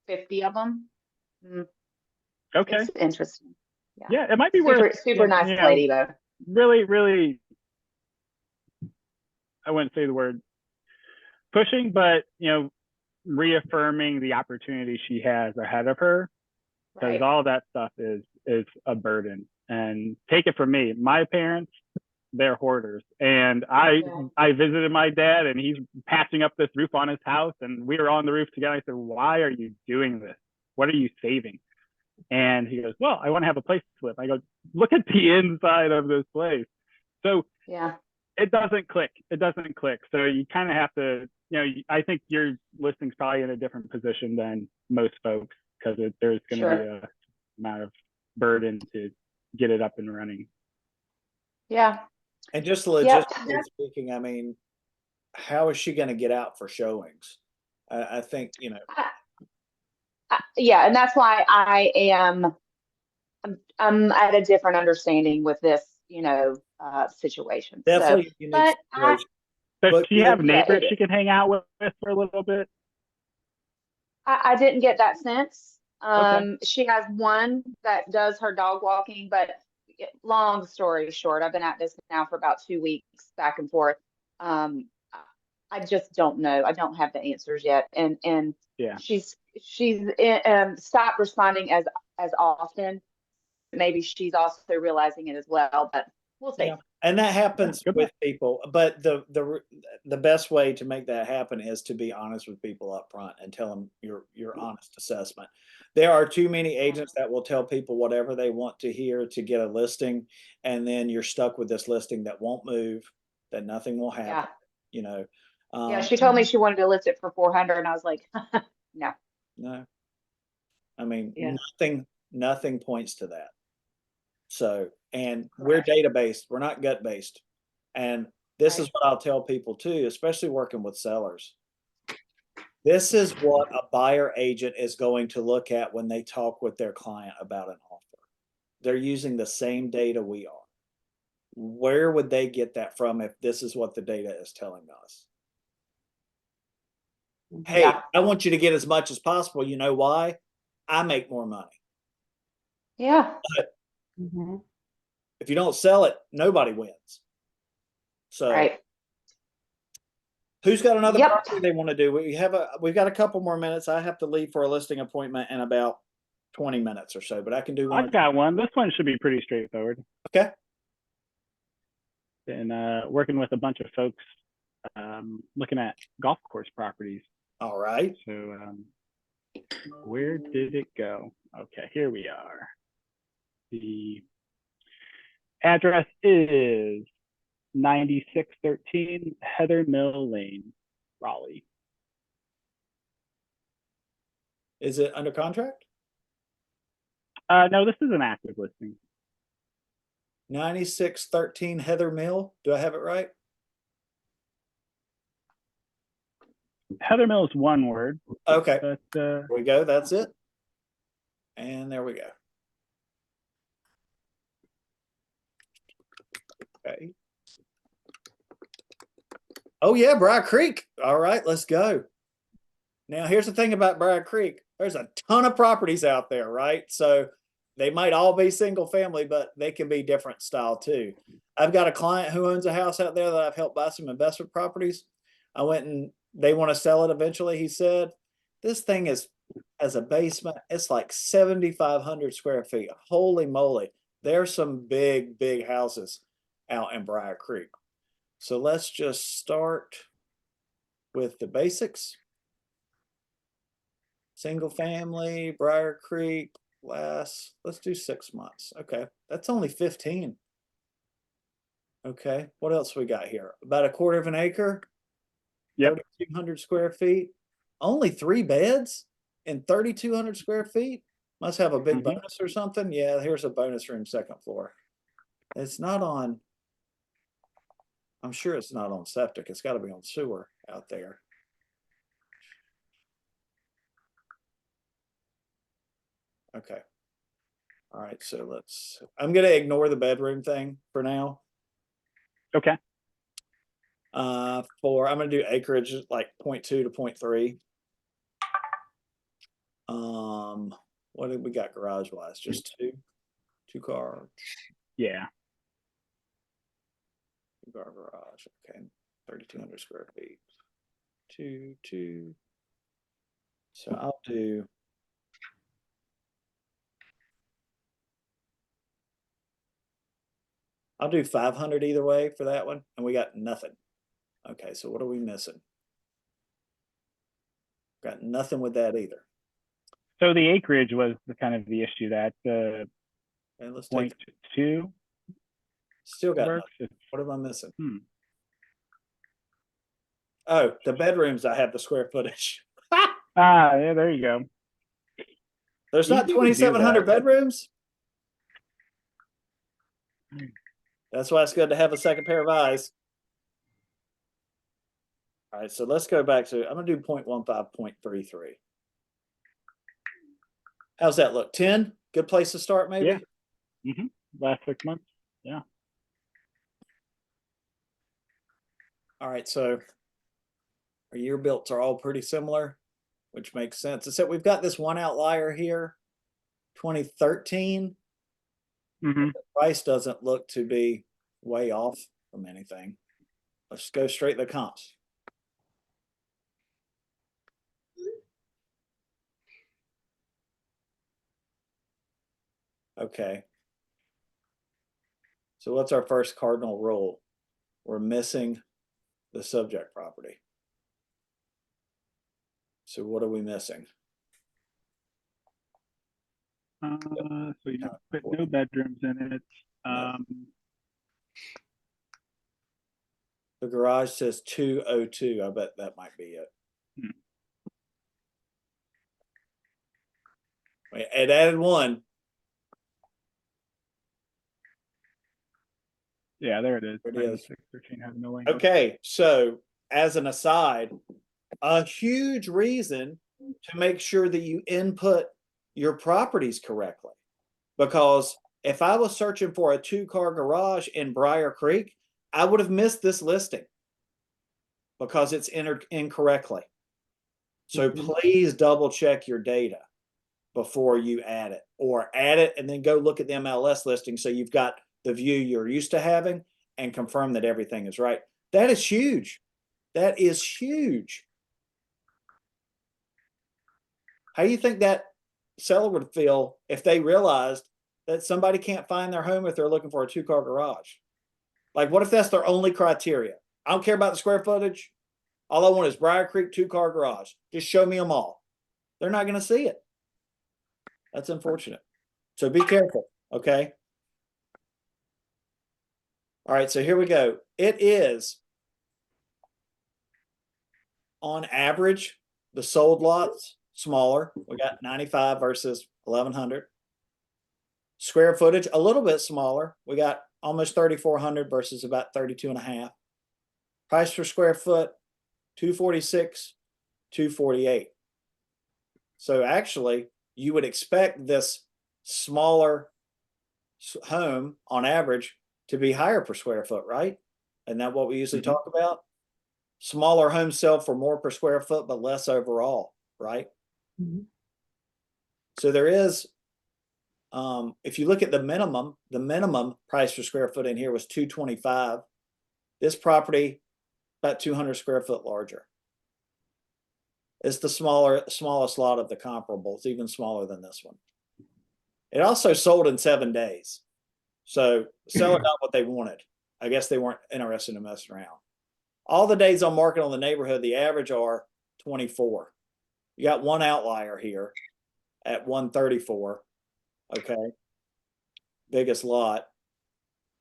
50 of them. Okay. It's interesting. Yeah, it might be worth, Super nice lady though. really, really, I wouldn't say the word pushing, but, reaffirming the opportunity she has ahead of her, because Right. all that stuff is a burden. And take it from me, my parents, they're hoarders, and I visited my dad, and he's patching up this roof on his house, and we were on the roof together. I said, "Why are you doing this? What are you saving?" And he goes, "Well, I want to have a place to live." I go, "Look at the inside of this place." So Yeah. it doesn't click. It doesn't click. So you kind of have to, I think your listing's probably in a different position than most folks, because there's going to be a amount of burden to get it up and running. Yeah. And just logistically speaking, I mean, how is she going to get out for showings? I think, Yeah, and that's why I'm at a different understanding with this, situation. definitely So, a unique but situation. Does But she yeah, have neighbors it- she can hang out with for a little bit? I didn't get that sense. Okay. She has one that does her dog walking, but long story short, I've been at this now for about 2 weeks back and forth. I just don't know. I don't have the answers yet. And Yeah. she's stopped responding as often. Maybe she's also realizing it as well, but we'll see. Yeah. And that happens Good with luck. people, but the best way to make that happen is to be honest with people up front and tell them your honest assessment. There are too many agents that will tell people whatever they want to hear to get a listing, and then you're stuck with this listing that won't move, that nothing will happen. Yeah, she told me she wanted to list it for 400, and I was like, no. No. I mean, Yeah. nothing points to that. So, and we're data based, we're not gut based. And this is what I'll tell people too, especially working with sellers. This is what a buyer agent is going to look at when they talk with their client about an offer. They're using the same data we are. Where would they get that from if this is what the data is telling us? Hey, Yeah. I want you to get as much as possible. You know why? I make more money. Yeah. Mhm. If you don't sell it, nobody wins. So Right. who's got another Yep. property they want to do? We've got a couple more minutes. I have to leave for a listing appointment in about 20 minutes or so, but I can do one. I've got one. This one should be pretty straightforward. Okay. Been working with a bunch of folks looking at golf course properties. All right. So where did it go? Okay, here we are. The address is 9613 Heather Mill Lane, Raleigh. Is it under contract? No, this is an active listing. 9613 Heather Mill. Do I have it right? Heather Mill is one word. Okay. But There we go. That's it. And there we go. Okay. Oh yeah, Briar Creek. All right, let's go. Now here's the thing about Briar Creek. There's a ton of properties out there, right? So they might all be single family, but they can be different style too. I've got a client who owns a house out there that I've helped buy some investment properties. I went and they want to sell it eventually. He said, this thing is as a basement, it's like 7,500 square feet. Holy moly. There's some big, big houses out in Briar Creek. So let's just start with the basics. Single family, Briar Creek, let's do 6 months. Okay, that's only 15. Okay, what else we got here? About a quarter of an acre. Yep. 3,200 square feet. Only 3 beds and 3,200 square feet. Must have a big Mhm. bonus or something. Yeah, here's a bonus room, second floor. It's not on. I'm sure it's not on septic. It's got to be on sewer out there. Okay. All right, so I'm gonna ignore the bedroom thing for now. Okay. I'm gonna do acreage like 0.2 to 0.3. What did we got garage wise? Just two car Yeah. garage. Okay, 3,200 square feet. Two. So I'll do. I'll do 500 either way for that one, and we got nothing. Okay, so what are we missing? Got nothing with that either. So the acreage was the kind of the issue that the And let's take 0.2 still got works. nothing. What am I missing? Hmm. Oh, the bedrooms. I have the square footage. Ah, yeah, there you go. There's not Easy to do 2,700 that. bedrooms. That's why it's good to have a second pair of eyes. All right, so let's go back to, I'm gonna do 0.15, 0.33. How's that look? 10? Good place to start, maybe? Yeah. Last 6 months. Yeah. All right, so our year builds are all pretty similar, which makes sense. Except we've got this one outlier here, 2013. Mm-hmm. The price doesn't look to be way off from anything. Let's go straight to the comps. Okay. So what's our first cardinal rule? We're missing the subject property. So what are we missing? So you put no bedrooms in it. The garage says 202. I bet that might be it. It added one. Yeah, there it is. There it is. 9613 has no link. Okay, so as an aside, a huge reason to make sure that you input your properties correctly. Because if I was searching for a 2-car garage in Briar Creek, I would have missed this listing because it's entered incorrectly. So please double check your data before you add it, or add it and then go look at the MLS listing so you've got the view you're used to having and confirm that everything is right. That is huge. That is huge. How do you think that seller would feel if they realized that somebody can't find their home if they're looking for a 2-car garage? Like, what if that's their only criteria? I don't care about the square footage. All I want is Briar Creek 2-car garage. Just show me them all. They're not going to see it. That's unfortunate. So be careful, okay? All right, so here we go. It is, on average, the sold lots smaller. We got 95 versus 1,100. Square footage, a little bit smaller. We got almost 3,400 versus about 32.5. Price per square foot, 246, 248. So actually, you would expect this smaller home on average to be higher per square foot, right? Isn't that what we usually talk about? Smaller homes sell for more per square foot, but less overall, right? So there is, if you look at the minimum price per square foot in here was 225. This property, about 200 square foot larger. It's the smallest lot of the comparables, even smaller than this one. It also sold in 7 days. So the seller got what they wanted. I guess they weren't interested in messing around. All the days on market on the neighborhood, the average are 24. You got one outlier here at 134. Okay. Biggest lot.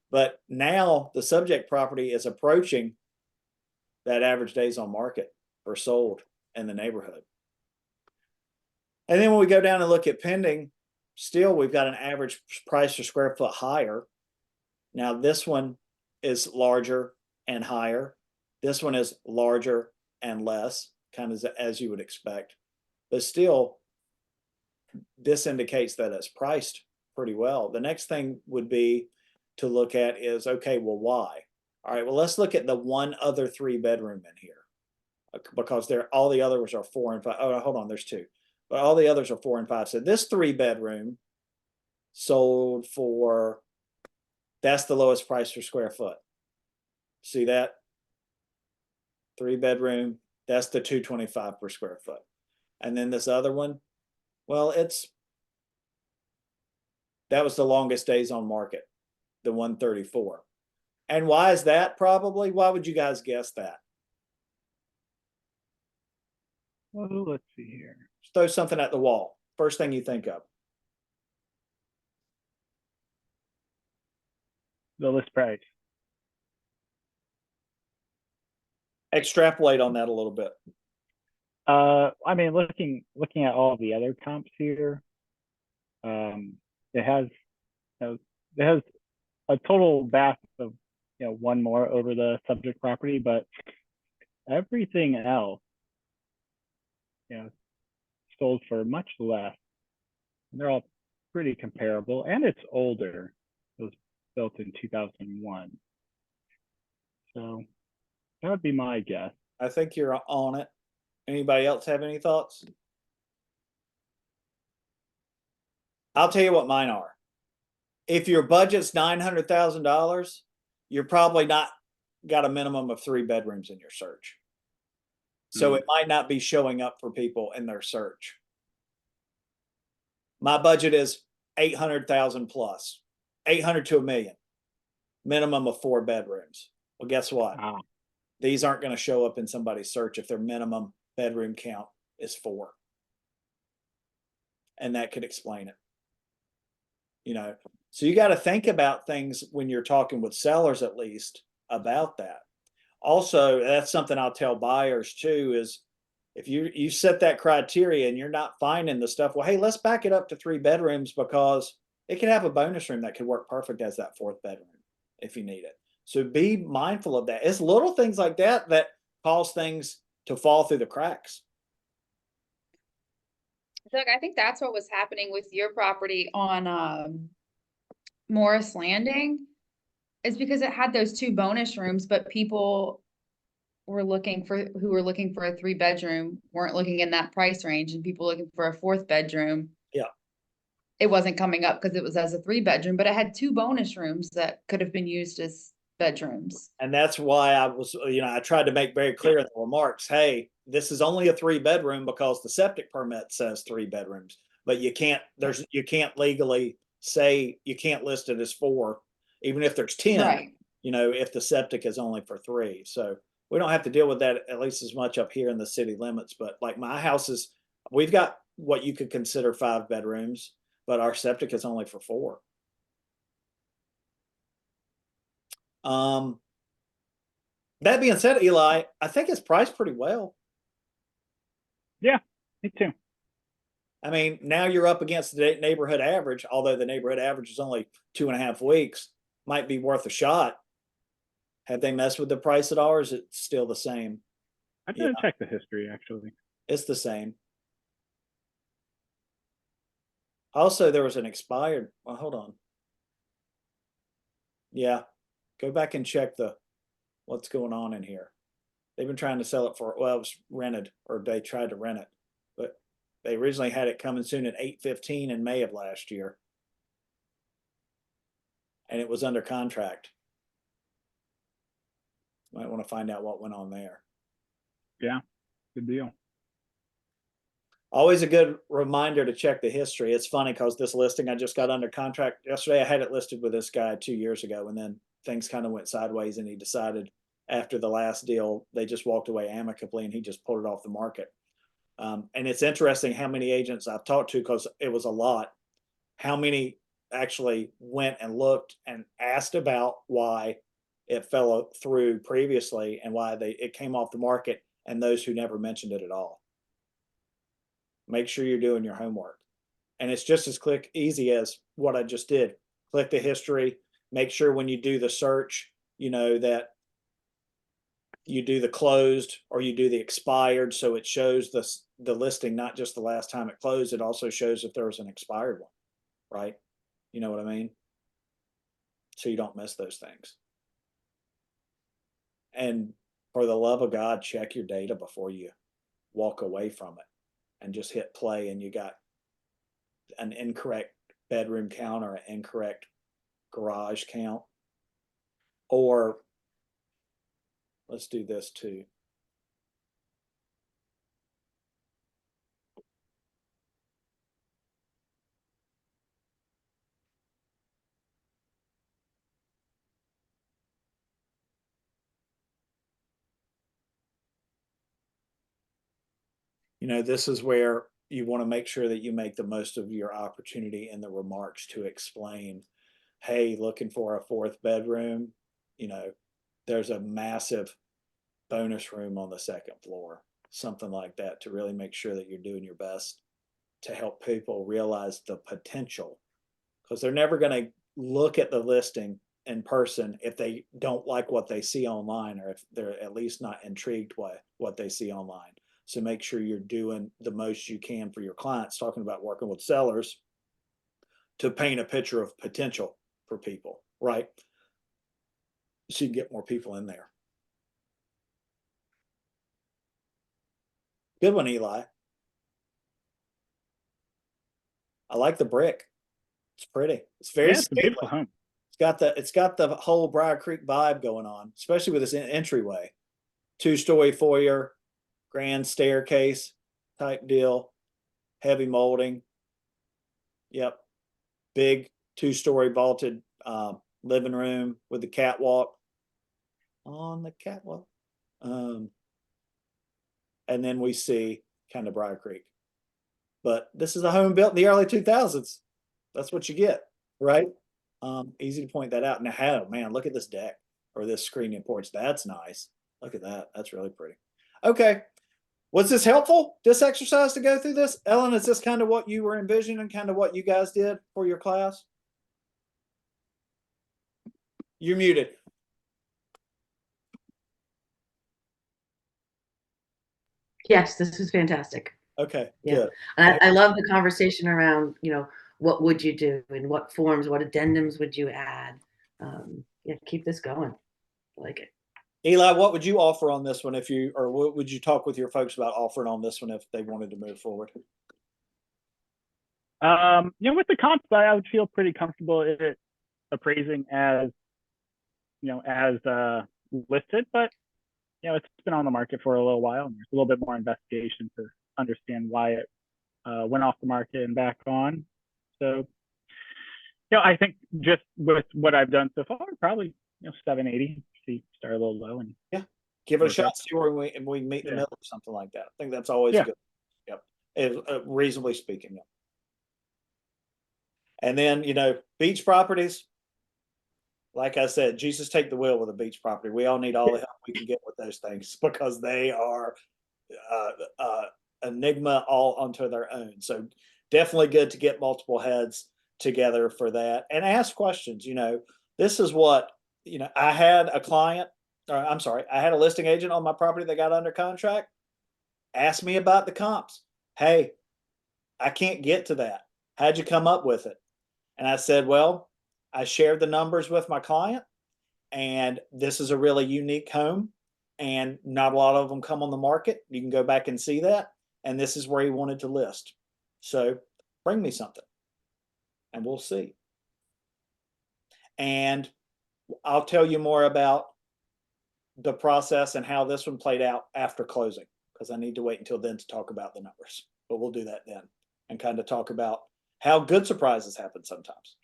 But now the subject property is approaching that average days on market or sold in the neighborhood. And then when we go down and look at pending, still, we've got an average price per square foot higher. Now, this one is larger and higher. This one is larger and less, kind of as you would expect. But still, this indicates that it's priced pretty well. The next thing would be to look at is, okay, well, why? All right, well, let's look at the one other 3-bedroom in here, because all the others are 4 and 5. Oh, hold on, there's 2, but all the others are 4 and 5. So this 3-bedroom sold for, that's the lowest price per square foot. See that? 3-bedroom, that's the $225 per square foot. And then this other one, well, that was the longest days on market, the 134. And why is that probably? Why would you guys guess that? Well, let's see here. Just throw something at the wall. First thing you think of. The list price. Extrapolate on that a little bit. I mean, looking at all the other comps here, it has a total bath of, one more over the subject property, but everything else, sold for much less. And they're all pretty comparable, and it's older. It was built in 2001. So that would be my guess. I think you're on it. Anybody else have any thoughts? I'll tell you what mine are. If your budget's $900,000, you're probably not got a minimum of 3 bedrooms in your search. So it might not be showing up for people in their search. My budget is 800,000 plus, 800 to $1 million, minimum of 4 bedrooms. Well, guess what? These aren't going to show up in somebody's search if their minimum bedroom count is 4. And that could explain it. So you got to think about things when you're talking with sellers, at least, about that. Also, that's something I'll tell buyers too, is if you set that criteria and you're not finding the stuff, well, hey, let's back it up to 3 bedrooms, because it could have a bonus room that could work perfect as that 4th bedroom if you need it. So be mindful of that. It's little things like that that cause things to fall through the cracks. Look, I think that's what was happening with your property on Morris Landing, is because it had those 2 bonus rooms, but people who were looking for a 3-bedroom weren't looking in that price range, and people looking for a 4th bedroom. Yeah. It wasn't coming up because it was as a 3-bedroom, but it had 2 bonus rooms that could have been used as bedrooms. And that's why I tried to make very clear in the remarks, hey, this is only a 3-bedroom because the septic permit says 3 bedrooms, but you can't legally say, you can't list it as 4, even if there's 10, Right. If the septic is only for 3. So we don't have to deal with that at least as much up here in the city limits. But like my house we've got what you could consider 5 bedrooms, but our septic is only for 4. That being said, Eli, I think it's priced pretty well. Yeah, me too. I mean, now you're up against the neighborhood average, although the neighborhood average is only 2.5 weeks, might be worth a shot. Have they messed with the price at all, or is it still the same? I didn't check the history, actually. It's the same. Also, there was an expired, well, hold on. Yeah, go back and check what's going on in here. They've been trying to sell it it was rented, or they tried to rent it, but they originally had it coming soon at 8/15 in May of last year. And it was under contract. Might want to find out what went on there. Yeah, good deal. Always a good reminder to check the history. It's funny because this listing I just got under contract yesterday. I had it listed with this guy 2 years ago, and then things kind of went sideways, and he decided after the last deal, they just walked away amicably, and he just pulled it off the market. And it's interesting how many agents I've talked to, because it was a lot, how many actually went and looked and asked about why it fell through previously and why it came off the market, and those who never mentioned it at all. Make sure you're doing your homework. And it's just as easy as what I just did. Click the history, make sure when you do the search, that you do the closed or you do the expired. So it shows the listing, not just the last time it closed. It also shows if there was an expired one, right? You know what I mean? So you don't miss those things. And for the love of God, check your data before you walk away from it and just hit play and you got an incorrect bedroom count or an incorrect garage count. Or let's do this too. This is where you want to make sure that you make the most of your opportunity in the remarks to explain, hey, looking for a fourth bedroom, there's a massive bonus room on the second floor, something like that, to really make sure that you're doing your best to help people realize the potential, because they're never going to look at the listing in person if they don't like what they see online, or if they're at least not intrigued by what they see online. So make sure you're doing the most you can for your clients, talking about working with sellers to paint a picture of potential for people, right? So you can get more people in there. Good one, Eli. I like the brick. It's pretty. It's very Yeah, it's a beautiful home. It's got the whole Briar Creek vibe going on, especially with this entryway. 2-story foyer, grand staircase type deal, heavy molding. Yep. Big 2-story vaulted living room with the catwalk on the catwalk. And then we see kind of Briar Creek. But this is a home built in the early 2000s. That's what you get, right? Easy to point that out. Now, man, look at this deck or this screening porch. That's nice. Look at that. That's really pretty. Okay. Was this helpful, this exercise, to go through this? Ellen, is this kind of what you were envisioning, kind of what you guys did for your class? You're muted. Yes, this is fantastic. Okay, Yeah. good. And I love the conversation around, what would you do, in what forms, what addendums would you add? Yeah, keep this going. I like it. Eli, what would you offer on this one or what would you talk with your folks about offering on this one if they wanted to move forward? With the comp, I would feel pretty comfortable it appraising as listed, but it's been on the market for a little while, and there's a little bit more investigation to understand why it went off the market and back on. So, I think just with what I've done so far, probably 780. Start a little low and give it a shot. See where we meet in the middle or something like that. I think that's always good. Yep, reasonably speaking. Yep. And then beach properties. Like I said, Jesus take the wheel with a beach property. We all need all the help we can get with those things because they are enigma all onto their own. So definitely good to get multiple heads together for that and ask questions. This is what, I had a client, I had a listing agent on my property that got under contract. Asked me about the comps. Hey, I can't get to that. How'd you come up with it? And I said, well, I shared the numbers with my client, and this is a really unique home, and not a lot of them come on the market. You can go back and see that. And this is where he wanted to list. So bring me something and we'll see. And I'll tell you more about the process and how this one played out after closing, because I need to wait until then to talk about the numbers, but we'll do that then and kind of talk about how good surprises happen sometimes.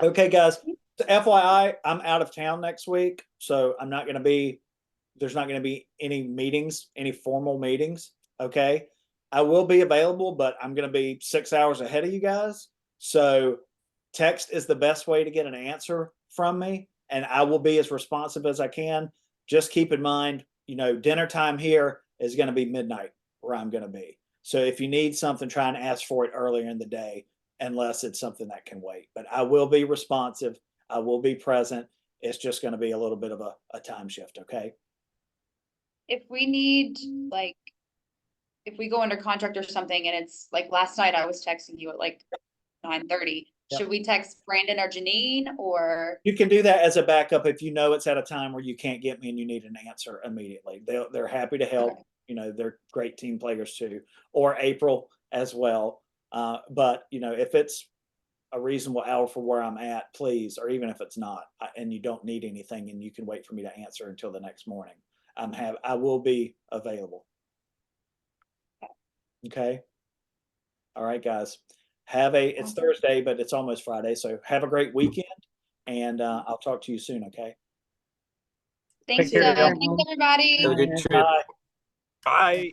Okay, guys, FYI, I'm out of town next week, so there's not going to be any meetings, any formal meetings. Okay. I will be available, but I'm going to be 6 hours ahead of you guys. So text is the best way to get an answer from me, and I will be as responsive as I can. Just keep in mind, dinner time here is going to be midnight where I'm going to be. So if you need something, try and ask for it earlier in the day, unless it's something that can wait. But I will be responsive. I will be present. It's just going to be a little bit of a time shift. Okay. If we need, like, if we go under contract or something and it's like last night I was texting you at like 9:30, Yep. should we text Brandon or Janine or? You can do that as a backup if you know it's at a time where you can't get me and you need an answer immediately. They're happy to help. Okay. You know, they're great team players too, or April as well. But you know, if it's a reasonable hour for where I'm at, please, or even if it's not, and you don't need anything and you can wait for me to answer until the next morning, I will be available. Okay. All right, guys. It's Thursday, but it's almost Friday. So have a great weekend, and I'll talk to you soon. Okay. Thanks, care, Doug. y'all. Thanks, everybody. Have a good trip. Bye. Bye.